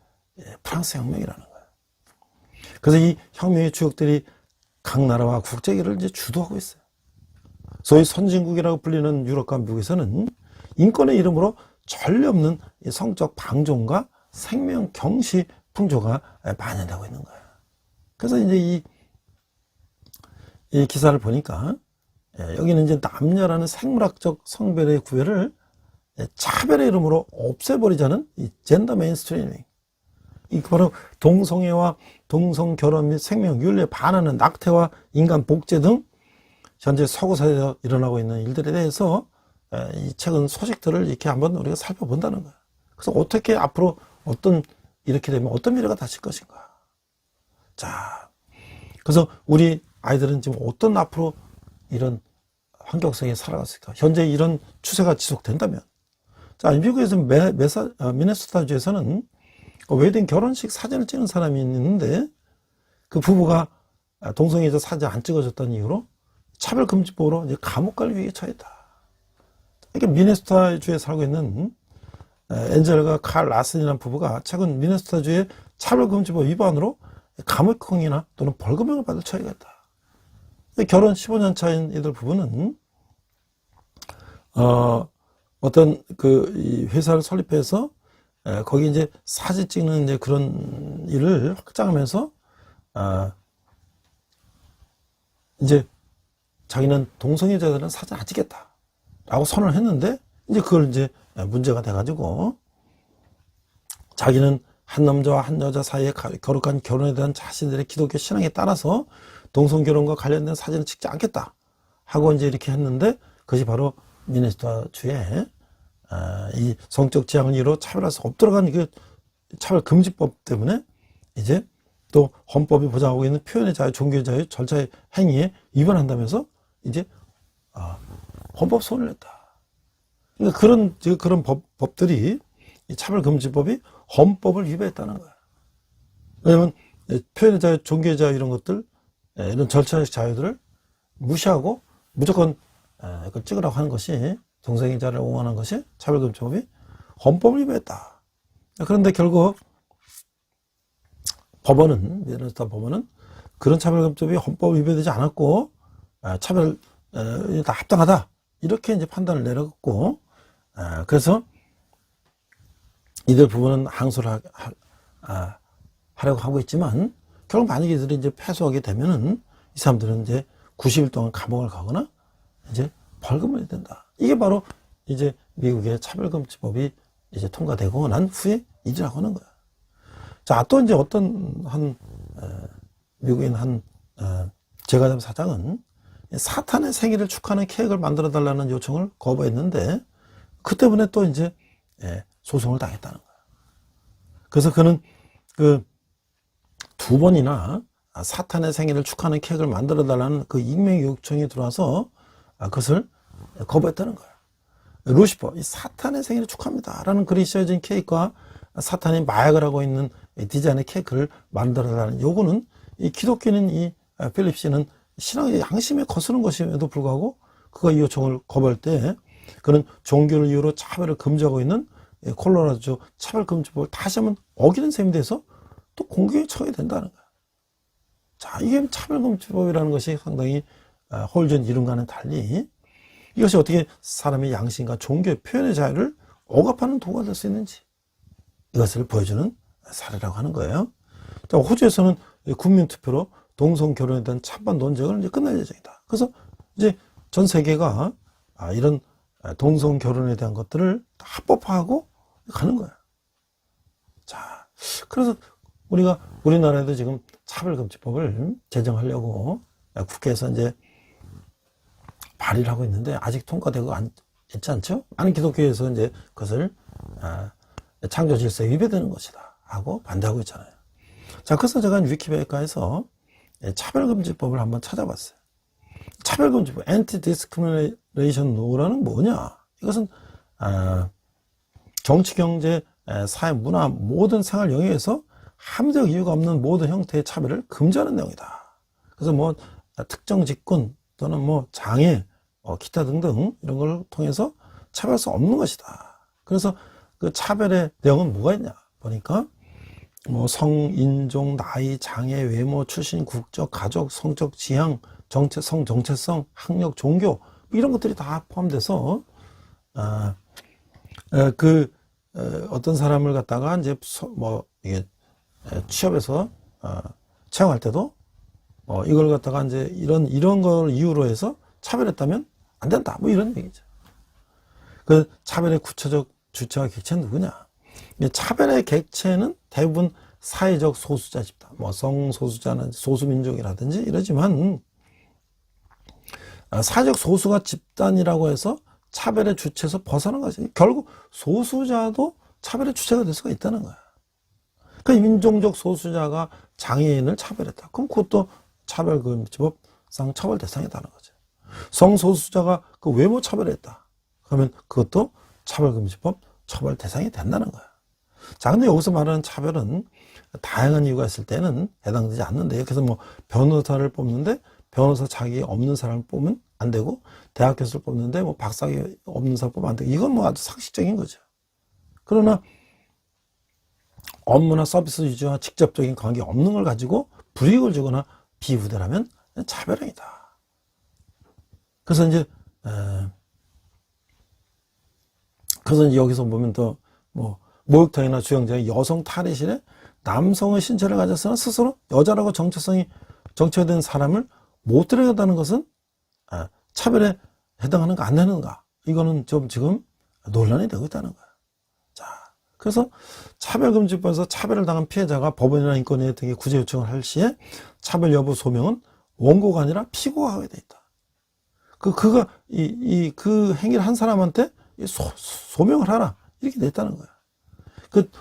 프랑스 혁명이라는 거예요. 그래서 이 혁명의 주역들이 각 나라와 국제계를 이제 주도하고 있어요. 소위 선진국이라고 불리는 유럽과 미국에서는 인권의 이름으로 전례 없는 성적 방종과 생명 경시 풍조가 만연되고 있는 거예요. 그래서 이제 이 기사를 보니까 여기는 이제 남녀라는 생물학적 성별의 구애를 차별의 이름으로 없애버리자는 이 젠더 메인스트리밍, 이 바로 동성애와 동성 결혼 및 생명 윤리에 반하는 낙태와 인간 복제 등 현재 서구 사회에서 일어나고 있는 일들에 대해서 이 최근 소식들을 이렇게 한번 우리가 살펴본다는 거예요. 그래서 어떻게 앞으로 이렇게 되면 어떤 미래가 닥칠 것인가. 자, 그래서 우리 아이들은 지금 어떤 앞으로 이런 환경 속에 살아갔을까? 현재 이런 추세가 지속된다면, 자, 미국에서 미네소타주에서는 웨딩 결혼식 사진을 찍는 사람이 있는데, 그 부부가 동성애자 사진 안 찍어줬다는 이유로 차별금지법으로 이제 감옥 갈 위기에 처했다. 이게 미네소타주에 살고 있는 엔젤과 칼 라슨이라는 부부가 최근 미네소타주의 차별금지법 위반으로 감옥형이나 또는 벌금형을 받을 처해가 있다. 결혼 15년 차인 이들 부부는 어떤 이 회사를 설립해서 거기 이제 사진 찍는 이제 그런 일을 확장하면서 이제 자기는 동성애자들은 사진 안 찍겠다 라고 선언을 했는데, 이제 그걸 이제 문제가 돼가지고 자기는 한 남자와 한 여자 사이에 거룩한 결혼에 대한 자신들의 기독교 신앙에 따라서 동성결혼과 관련된 사진을 찍지 않겠다 하고 이제 이렇게 했는데, 그것이 바로 미네소타주의 이 성적 지향을 이유로 차별할 수 없도록 한 그 차별금지법 때문에 이제 또 헌법이 보장하고 있는 표현의 자유, 종교의 자유, 절차의 행위에 위반한다면서 이제 헌법 소원을 냈다. 그러니까 그런 법들이, 이 차별금지법이 헌법을 위배했다는 거야. 왜냐면 표현의 자유, 종교의 자유 이런 것들, 이런 절차의 자유들을 무시하고 무조건 그걸 찍으라고 하는 것이, 동성애자를 옹호하는 것이 차별금지법이 헌법을 위배했다. 그런데 결국 미네소타 법원은 그런 차별금지법이 헌법 위배되지 않았고 차별 다 합당하다 이렇게 이제 판단을 내렸고, 그래서 이들 부부는 항소를 하려고 하고 있지만, 결국 만약에 이들이 이제 패소하게 되면은 이 사람들은 이제 90일 동안 감옥을 가거나 이제 벌금을 내야 된다. 이게 바로 이제 미국의 차별금지법이 이제 통과되고 난 후에 일이라고 하는 거야. 자, 또 이제 어떤 미국인 제과점 사장은 사탄의 생일을 축하하는 케이크를 만들어 달라는 요청을 거부했는데, 그 때문에 또 이제 소송을 당했다는 거야. 그래서 그는 그 2번이나 사탄의 생일을 축하하는 케이크를 만들어 달라는 그 익명 요청이 들어와서 그것을 거부했다는 거야. 루시퍼, 이 사탄의 생일을 축하합니다 라는 글이 씌어진 케이크와 사탄이 마약을 하고 있는 디자인의 케이크를 만들어 달라는 요구는, 이 기독교인 이 필립 씨는 신앙의 양심에 거스른 것임에도 불구하고 그가 이 요청을 거부할 때, 그는 종교를 이유로 차별을 금지하고 있는 콜로라도주 차별금지법을 다시 한번 어기는 셈이 돼서 또 공격에 처하게 된다는 거야. 자, 이게 차별금지법이라는 것이 상당히 홀전 이론과는 달리 이것이 어떻게 사람의 양심과 종교의 표현의 자유를 억압하는 도구가 될 수 있는지, 이것을 보여주는 사례라고 하는 거예요. 자, 호주에서는 국민투표로 동성결혼에 대한 찬반 논쟁을 이제 끝낼 예정이다. 그래서 이제 전 세계가 이런 동성결혼에 대한 것들을 다 합법화하고 가는 거야. 자, 그래서 우리나라에도 지금 차별금지법을 제정하려고 국회에서 이제 발의를 하고 있는데, 아직 통과되고 있지 않죠? 많은 기독교에서 이제 그것을 창조 질서에 위배되는 것이다 하고 반대하고 있잖아요. 자, 그래서 제가 위키백과에서 차별금지법을 한번 찾아봤어요. 차별금지법, Anti-Discrimination Law라는 뭐냐? 이것은 정치, 경제, 사회, 문화 모든 생활 영역에서 합리적 이유가 없는 모든 형태의 차별을 금지하는 내용이다. 그래서 뭐 특정 직군 또는 뭐 장애, 기타 등등 이런 걸 통해서 차별할 수 없는 것이다. 그래서 그 차별의 내용은 뭐가 있냐 보니까, 뭐 성, 인종, 나이, 장애, 외모, 출신, 국적, 가족, 성적 지향, 정체성, 학력, 종교 이런 것들이 다 포함돼서 어떤 사람을 갖다가 이제 이게 취업해서 채용할 때도 이걸 갖다가 이제 이런 걸 이유로 해서 차별했다면 안 된다, 뭐 이런 얘기죠. 그 차별의 구체적 주체와 객체는 누구냐? 차별의 객체는 대부분 사회적 소수자 집단, 뭐 성소수자나 소수민족이라든지 이러지만, 사회적 소수가 집단이라고 해서 차별의 주체에서 벗어난 것이, 결국 소수자도 차별의 주체가 될 수가 있다는 거야. 그 인종적 소수자가 장애인을 차별했다. 그럼 그것도 차별금지법상 처벌 대상이라는 거죠. 성소수자가 그 외모 차별했다. 그러면 그것도 차별금지법 처벌 대상이 된다는 거야. 자, 근데 여기서 말하는 차별은 다양한 이유가 있을 때는 해당되지 않는데, 그래서 뭐 변호사를 뽑는데 변호사 자격이 없는 사람을 뽑으면 안 되고, 대학 교수를 뽑는데 뭐 박사학위 없는 사람 뽑으면 안 되고, 이건 뭐 아주 상식적인 거죠. 그러나 업무나 서비스 유지와 직접적인 관계 없는 걸 가지고 불이익을 주거나 비우대라면 차별행위다. 그래서 이제 여기서 보면 또 뭐 목욕탕이나 주영장에 여성 탈의실에 남성의 신체를 가졌으나 스스로 여자라고 정체된 사람을 못 들여다는 것은 차별에 해당하는가 안 되는가, 이거는 좀 지금 논란이 되고 있다는 거야. 자, 그래서 차별금지법에서 차별을 당한 피해자가 법원이나 인권위에 등에 구제 요청을 할 시에 차별 여부 소명은 원고가 아니라 피고가 하게 돼 있다. 그가 그 행위를 한 사람한테 소명을 하라, 이렇게 돼 있다는 거야.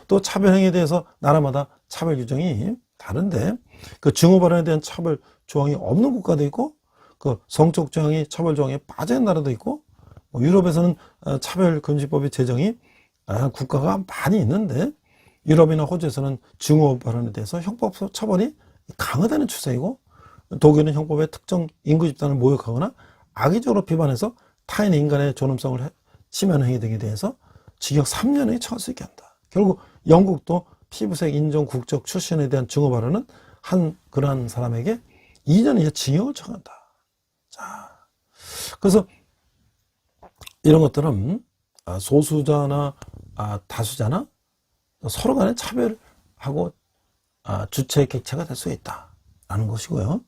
또 차별 행위에 대해서 나라마다 차별 규정이 다른데, 그 증오 발언에 대한 차별 조항이 없는 국가도 있고, 그 성적 조항이 차별 조항에 빠져 있는 나라도 있고, 뭐 유럽에서는 차별금지법의 제정이 국가가 많이 있는데, 유럽이나 호주에서는 증오 발언에 대해서 형법 처벌이 강화되는 추세이고, 독일은 형법에 특정 인구 집단을 모욕하거나 악의적으로 비판해서 타인의 인간의 존엄성을 침해하는 행위 등에 대해서 징역 3년에 처할 수 있게 한다. 결국 영국도 피부색, 인종, 국적, 출신에 대한 증오 발언은 한 그러한 사람에게 2년 이하 징역을 처한다. 자, 그래서 이런 것들은 소수자나 다수자나 서로 간에 차별하고 주체 객체가 될 수 있다라는 것이고요.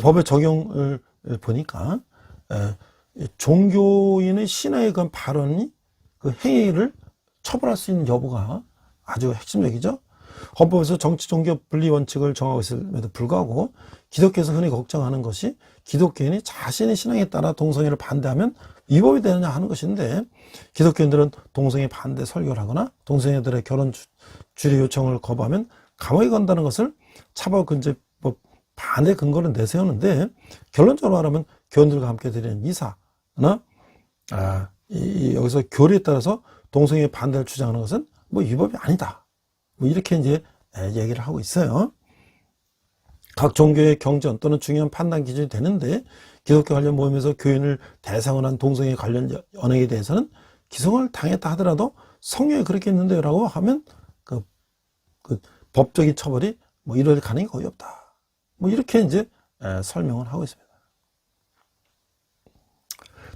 법의 적용을 보니까 종교인의 신화의 그 발언이 그 행위를 처벌할 수 있는 여부가 아주 핵심적이죠. 헌법에서 정치 종교 분리 원칙을 정하고 있음에도 불구하고 기독교에서 흔히 걱정하는 것이 기독교인이 자신의 신앙에 따라 동성애를 반대하면 위법이 되느냐 하는 것인데, 기독교인들은 동성애 반대 설교를 하거나 동성애들의 결혼 주례 요청을 거부하면 감옥에 간다는 것을 차별금지법 반대 근거를 내세우는데, 결론적으로 말하면 교인들과 함께 드리는 이사나 여기서 교리에 따라서 동성애 반대를 주장하는 것은 뭐 위법이 아니다, 뭐 이렇게 이제 얘기를 하고 있어요. 각 종교의 경전 또는 중요한 판단 기준이 되는데, 기독교 관련 모임에서 교인을 대상으로 한 동성애 관련 연행에 대해서는 기성을 당했다 하더라도 성경에 그렇게 했는데요 라고 하면 그 법적인 처벌이 뭐 이럴 가능성이 거의 없다, 뭐 이렇게 이제 설명을 하고 있습니다.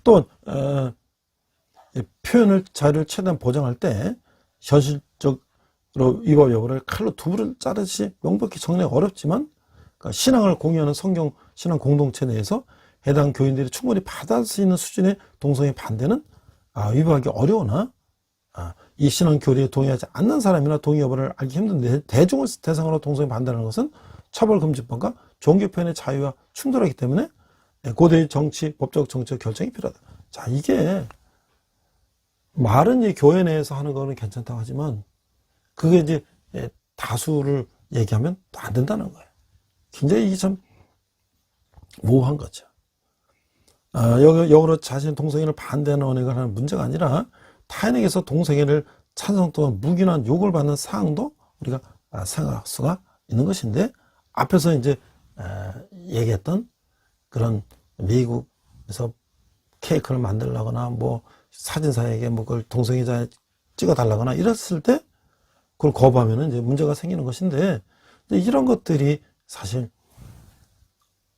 또 표현을 자유를 최대한 보장할 때 현실적으로 위법 여부를 칼로 두부를 자르듯이 명백히 정리하기 어렵지만, 그러니까 신앙을 공유하는 성경 신앙 공동체 내에서 해당 교인들이 충분히 받아들일 수 있는 수준의 동성애 반대는 위법하기 어려우나, 이 신앙 교리에 동의하지 않는 사람이나 동의 여부를 알기 힘든데 대중을 대상으로 동성애 반대하는 것은 처벌금지법과 종교 표현의 자유와 충돌하기 때문에 고대의 정치, 법적, 정치적 결정이 필요하다. 자, 이게 말은 이제 교회 내에서 하는 거는 괜찮다고 하지만, 그게 이제 다수를 얘기하면 안 된다는 거예요. 굉장히 이게 참 모호한 거죠. 역으로 자신의 동성애를 반대하는 언행을 하는 문제가 아니라, 타인에게서 동성애를 찬성 또는 묵인한 욕을 받는 사항도 우리가 생각할 수가 있는 것인데, 앞에서 이제 얘기했던 그런 미국에서 케이크를 만들라거나 뭐 사진사에게 뭐 그걸 동성애자 찍어달라거나 이랬을 때 그걸 거부하면 이제 문제가 생기는 것인데, 이런 것들이 사실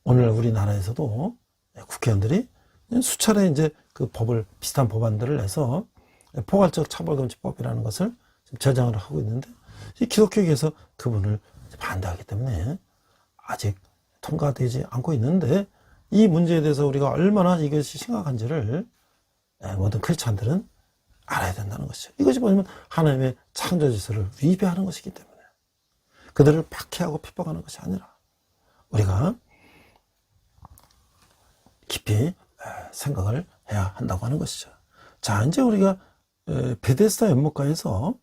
오늘 우리나라에서도 국회의원들이 수차례 이제 그 법을, 비슷한 법안들을 내서 포괄적 차별금지법이라는 것을 제정을 하고 있는데, 이 기독교계에서 그분을 반대하기 때문에 아직 통과되지 않고 있는데, 이 문제에 대해서 우리가 얼마나 이것이 심각한지를 모든 크리스찬들은 알아야 된다는 것이죠. 이것이 뭐냐면 하나님의 창조 질서를 위배하는 것이기 때문에, 그들을 박해하고 핍박하는 것이 아니라 우리가 깊이 생각을 해야 한다고 하는 것이죠. 자, 이제 우리가 베데스다 연못가에서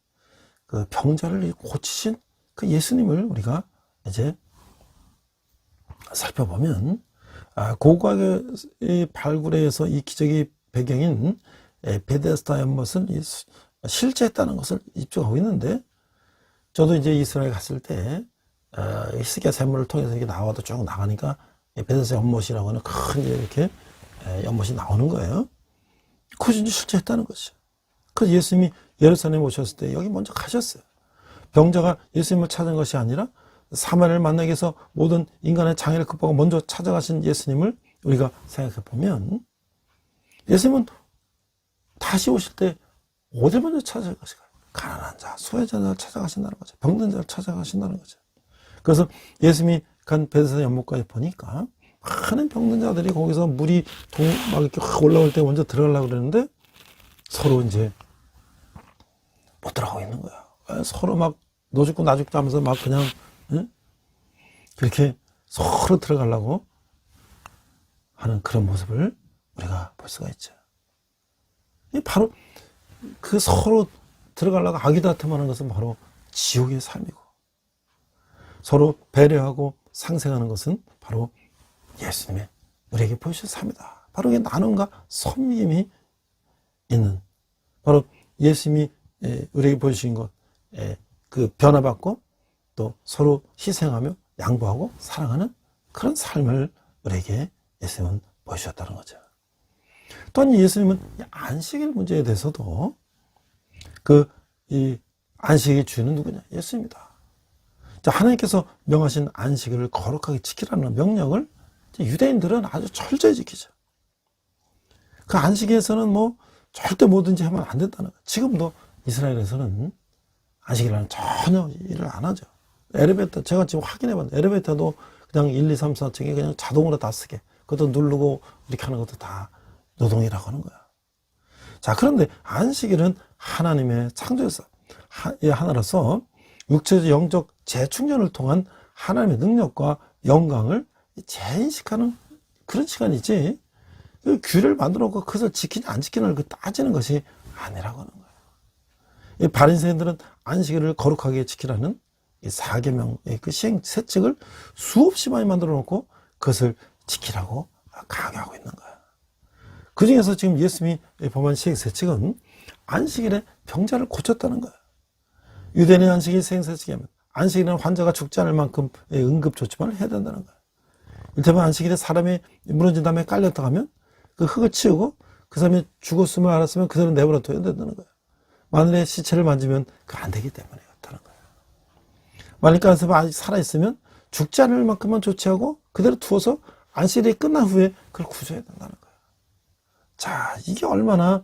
그 병자를 고치신 그 예수님을 우리가 이제 살펴보면, 고고학의 발굴에 의해서 이 기적의 배경인 베데스다 연못은 실제했다는 것을 입증하고 있는데, 저도 이제 이스라엘 갔을 때 히스기야 샘물을 통해서 이렇게 나와도 쭉 나가니까 베데스다 연못이라고 하는 큰 이렇게 연못이 나오는 거예요. 그것이 이제 실제 했다는 거죠. 그래서 예수님이 예루살렘에 오셨을 때 여기 먼저 가셨어요. 병자가 예수님을 찾은 것이 아니라 사마리아를 만나기 위해서 모든 인간의 장애를 극복하고 먼저 찾아가신 예수님을 우리가 생각해 보면 예수님은 다시 오실 때 어딜 먼저 찾아가실까요? 가난한 자, 소외자를 찾아가신다는 거죠. 병든 자를 찾아가신다는 거죠. 그래서 예수님이 간 베데스다 연못까지 보니까 많은 병든 자들이 거기서 물이 막 이렇게 확 올라올 때 먼저 들어가려고 그러는데 서로 이제 못 들어가고 있는 거야. 서로 막 너 죽고 나 죽고 하면서 막 그냥 그렇게 서로 들어가려고 하는 그런 모습을 우리가 볼 수가 있죠. 바로 그 서로 들어가려고 아기다툼하는 것은 바로 지옥의 삶이고, 서로 배려하고 상생하는 것은 바로 예수님의 우리에게 보여주신 삶이다. 바로 이게 나눔과 섬김이 있는, 바로 예수님이 우리에게 보여주신 것, 그 변화받고 또 서로 희생하며 양보하고 사랑하는 그런 삶을 우리에게 예수님은 보여주셨다는 거죠. 또한 예수님은 안식일 문제에 대해서도 이 안식의 주인은 누구냐? 예수입니다. 하나님께서 명하신 안식일을 거룩하게 지키라는 명령을 유대인들은 아주 철저히 지키죠. 그 안식일에서는 뭐 절대 뭐든지 하면 안 된다는 거예요. 지금도 이스라엘에서는 안식일에는 전혀 일을 안 하죠. 엘리베이터, 제가 지금 확인해봤는데 엘리베이터도 그냥 1, 2, 3, 4층에 그냥 자동으로 다 쓰게, 그것도 누르고 이렇게 하는 것도 다 노동이라고 하는 거야. 자, 그런데 안식일은 하나님의 창조에서 하나로서 육체적 영적 재충전을 통한 하나님의 능력과 영광을 재인식하는 그런 시간이지, 그 규례를 만들어 놓고 그것을 지키냐 안 지키냐를 따지는 것이 아니라고 하는 거예요. 이 바리새인들은 안식일을 거룩하게 지키라는 이 4계명의 그 시행세칙을 수없이 많이 만들어 놓고 그것을 지키라고 강요하고 있는 거예요. 그 중에서 지금 예수님이 범한 시행세칙은 안식일에 병자를 고쳤다는 거예요. 유대인의 안식일 시행세칙이면 안식일에는 환자가 죽지 않을 만큼 응급조치만을 해야 된다는 거예요. 이를테면 안식일에 사람이 무너진 다음에 깔렸다 하면 그 흙을 치우고 그 사람이 죽었음을 알았으면 그대로 내버려 둬야 된다는 거예요. 만일에 시체를 만지면 그 안 되기 때문에 그렇다는 거예요. 만일 그 사람이 아직 살아있으면 죽지 않을 만큼만 조치하고 그대로 두어서 안식일이 끝난 후에 그걸 구조해야 된다는 거예요. 자, 이게 얼마나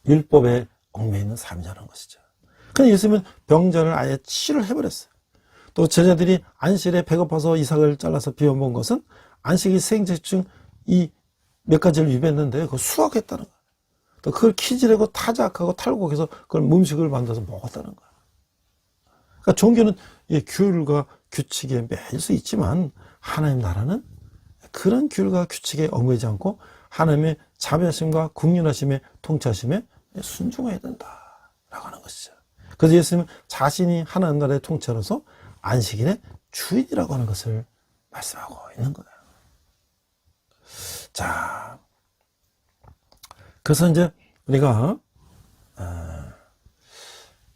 율법에 얽매이는 삶이라는 것이죠. 근데 예수님은 병자를 아예 치료를 해버렸어요. 또 제자들이 안식일에 배고파서 이삭을 잘라서 비워먹은 것은 안식일 생제식 중 이 몇 가지를 위배했는데 그걸 수확했다는 거예요. 또 그걸 키질하고 타작하고 탈곡해서 그걸 음식을 만들어서 먹었다는 거예요. 그러니까 종교는 규율과 규칙에 매일 수 있지만 하나님 나라는 그런 규율과 규칙에 얽매이지 않고 하나님의 자비하심과 국률하심의 통치하심에 순종해야 된다라고 하는 것이죠. 그래서 예수님은 자신이 하나님 나라의 통치자로서 안식일의 주인이라고 하는 것을 말씀하고 있는 거예요. 자, 그래서 이제 우리가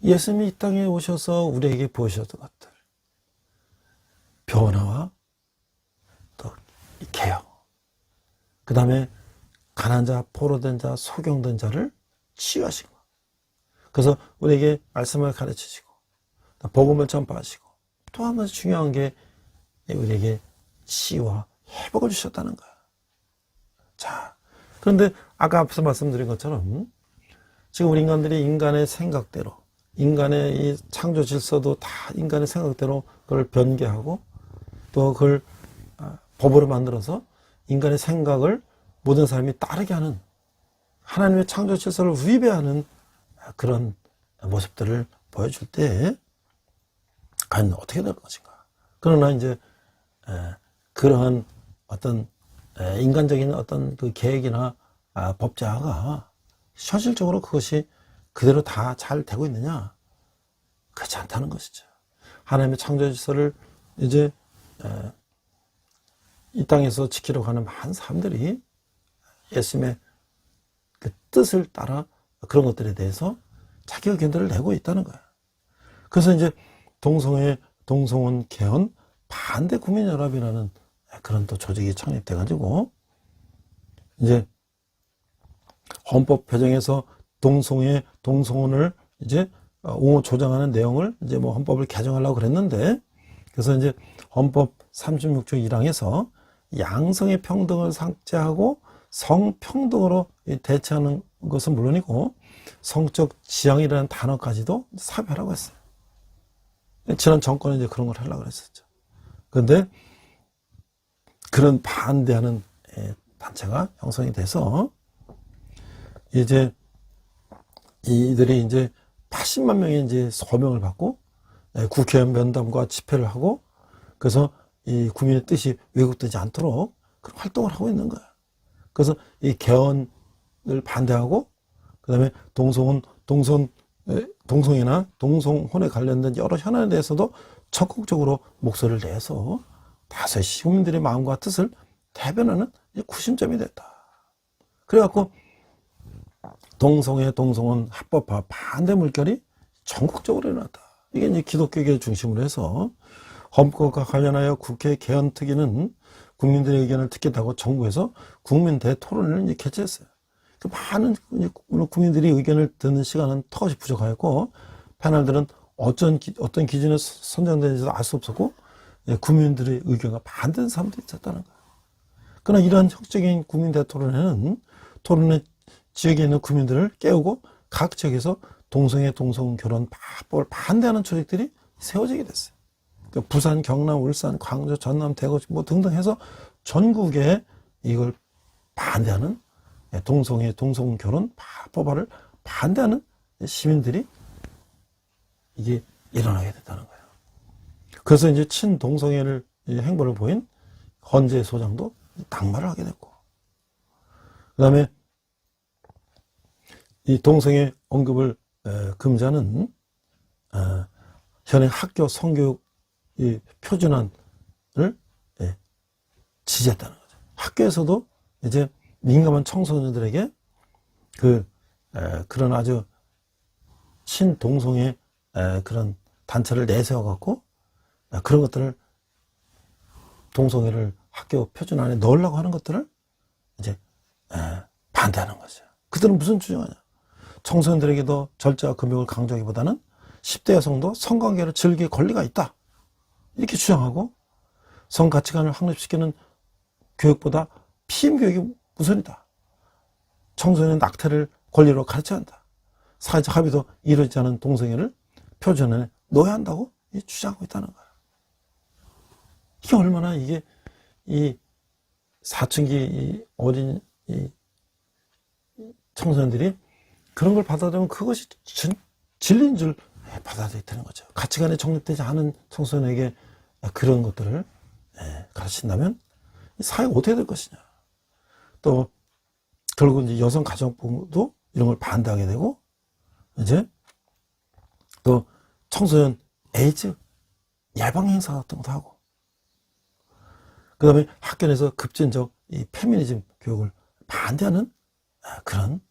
예수님이 이 땅에 오셔서 우리에게 보여주셨던 것들, 변화와 또 개혁, 그 다음에 가난한 자, 포로된 자, 소경된 자를 치유하시고, 그래서 우리에게 말씀을 가르치시고 복음을 전파하시고, 또 한 가지 중요한 게 우리에게 치유와 회복을 주셨다는 거예요. 자, 그런데 아까 앞서 말씀드린 것처럼 지금 우리 인간들이 인간의 생각대로, 인간의 이 창조 질서도 다 인간의 생각대로 그걸 변개하고 또 그걸 법으로 만들어서 인간의 생각을 모든 사람이 따르게 하는, 하나님의 창조 질서를 위배하는 그런 모습들을 보여줄 때 과연 어떻게 될 것인가. 그러나 이제 그러한 어떤 인간적인 어떤 그 계획이나 법제화가 현실적으로 그것이 그대로 다 잘 되고 있느냐? 그렇지 않다는 것이죠. 하나님의 창조 질서를 이제 이 땅에서 지키려고 하는 많은 사람들이 예수님의 그 뜻을 따라 그런 것들에 대해서 자기 의견들을 내고 있다는 거예요. 그래서 이제 동성애, 동성혼, 개헌 반대 국민연합이라는 그런 또 조직이 창립돼가지고 이제 헌법 개정에서 동성혼을 이제 옹호 조장하는 내용을 이제 뭐 헌법을 개정하려고 그랬는데, 그래서 이제 헌법 36조 1항에서 양성의 평등을 삭제하고 성평등으로 대체하는 것은 물론이고 성적 지향이라는 단어까지도 삽입하라고 했어요. 지난 정권은 이제 그런 걸 하려고 했었죠. 그런데 그런 반대하는 단체가 형성이 돼서 이제 이들이 이제 80만 명의 이제 서명을 받고 국회의원 면담과 집회를 하고, 그래서 이 국민의 뜻이 왜곡되지 않도록 그런 활동을 하고 있는 거야. 그래서 이 개헌을 반대하고, 그 다음에 동성이나 동성혼에 관련된 여러 현안에 대해서도 적극적으로 목소리를 내서 다수의 시민들의 마음과 뜻을 대변하는 구심점이 됐다. 그래갖고 동성혼 합법화 반대 물결이 전국적으로 일어났다. 이게 이제 기독교계 중심으로 해서 헌법과 관련하여 국회 개헌 특위는 국민들의 의견을 듣겠다고 정부에서 국민 대토론을 이제 개최했어요. 그 많은 국민들이 의견을 듣는 시간은 턱없이 부족하였고, 패널들은 어떤 기준에 선정되는지도 알 수 없었고, 국민들의 의견과 반대하는 사람들이 있었다는 거예요. 그러나 이러한 혁적인 국민 대토론회는 토론회 지역에 있는 국민들을 깨우고 각 지역에서 동성 결혼 합법을 반대하는 조직들이 세워지게 됐어요. 그러니까 부산, 경남, 울산, 광주, 전남, 대구 뭐 등등 해서 전국에 이걸 반대하는 동성 결혼 합법화를 반대하는 시민들이 이게 일어나게 됐다는 거예요. 그래서 이제 친동성애를 행보를 보인 헌재 소장도 낙마를 하게 됐고, 그 다음에 이 동성애 언급을 금지하는 현행 학교 성교육 표준안을 지지했다는 거죠. 학교에서도 이제 민감한 청소년들에게 그런 아주 친동성애 그런 단체를 내세워 갖고 그런 것들을 동성애를 학교 표준안에 넣으려고 하는 것들을 이제 반대하는 거죠. 그들은 무슨 주장하냐? 청소년들에게도 절제와 금욕을 강조하기보다는 10대 여성도 성관계를 즐길 권리가 있다, 이렇게 주장하고, 성가치관을 확립시키는 교육보다 피임교육이 우선이다, 청소년 낙태를 권리로 가르쳐야 한다, 사회적 합의도 이루어지지 않은 동성애를 표준안에 넣어야 한다고 주장하고 있다는 거야. 이게 얼마나 이게 이 사춘기 어린 청소년들이 그런 걸 받아들이면 그것이 진리인 줄 받아들이는 거죠. 가치관에 정립되지 않은 청소년에게 그런 것들을 가르친다면 사회가 어떻게 될 것이냐. 또 결국 이제 여성 가정부도 이런 걸 반대하게 되고, 이제 또 청소년 에이즈 예방 행사 같은 것도 하고, 그 다음에 학교 내에서 급진적 이 페미니즘 교육을 반대하는 그런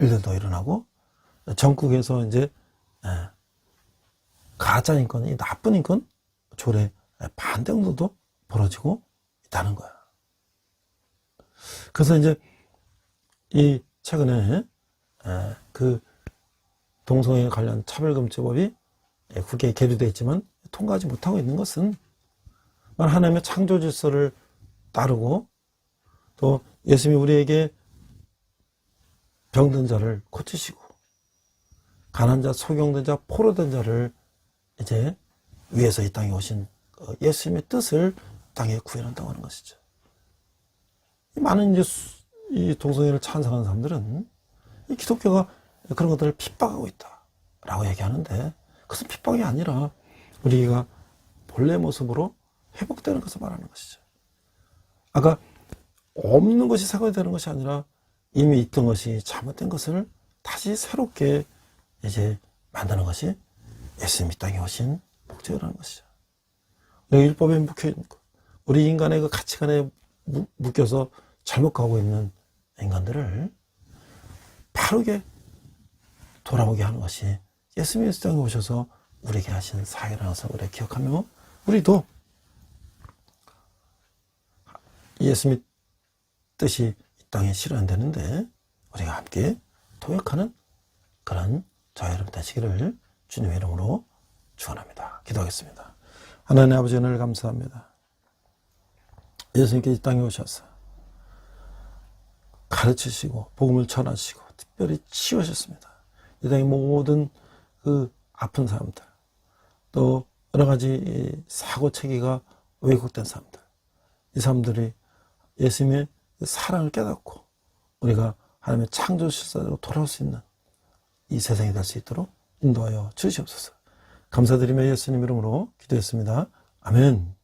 일들도 일어나고, 전국에서 이제 가짜 인권, 이 나쁜 인권 조례 반대 운동도 벌어지고 있다는 거야. 그래서 이제 이 최근에 그 동성애 관련 차별금지법이 국회에 계류되어 있지만 통과하지 못하고 있는 것은 하나님의 창조 질서를 따르고, 또 예수님이 우리에게 병든 자를 고치시고 가난한 자, 소경된 자, 포로된 자를 이제 위해서 이 땅에 오신 예수님의 뜻을 땅에 구현한다고 하는 것이죠. 많은 이제 이 동성애를 찬성하는 사람들은 이 기독교가 그런 것들을 핍박하고 있다라고 얘기하는데, 그것은 핍박이 아니라 우리가 본래 모습으로 회복되는 것을 말하는 것이죠. 아까 없는 것이 새가 되는 것이 아니라 이미 있던 것이 잘못된 것을 다시 새롭게 이제 만드는 것이 예수님이 땅에 오신 목적이라는 것이죠. 우리가 율법에 묶여있는 것, 우리 인간의 그 가치관에 묶여서 잘못 가고 있는 인간들을 바르게 돌아오게 하는 것이 예수님이 땅에 오셔서 우리에게 하신 사회라는 것을 우리가 기억하며, 우리도 예수님의 뜻이 이 땅에 실현되는데 우리가 함께 도역하는 그런 저와 여러분 되시기를 주님의 이름으로 축원합니다. 기도하겠습니다. 하나님 아버지 은혜를 감사합니다. 예수님께서 이 땅에 오셔서 가르치시고 복음을 전하시고 특별히 치유하셨습니다. 이 땅의 모든 그 아픈 사람들, 또 여러 가지 사고 체계가 왜곡된 사람들, 이 사람들이 예수님의 사랑을 깨닫고 우리가 하나님의 창조 실사로 돌아올 수 있는 이 세상이 될 수 있도록 인도하여 주시옵소서. 감사드리며 예수님 이름으로 기도했습니다. 아멘.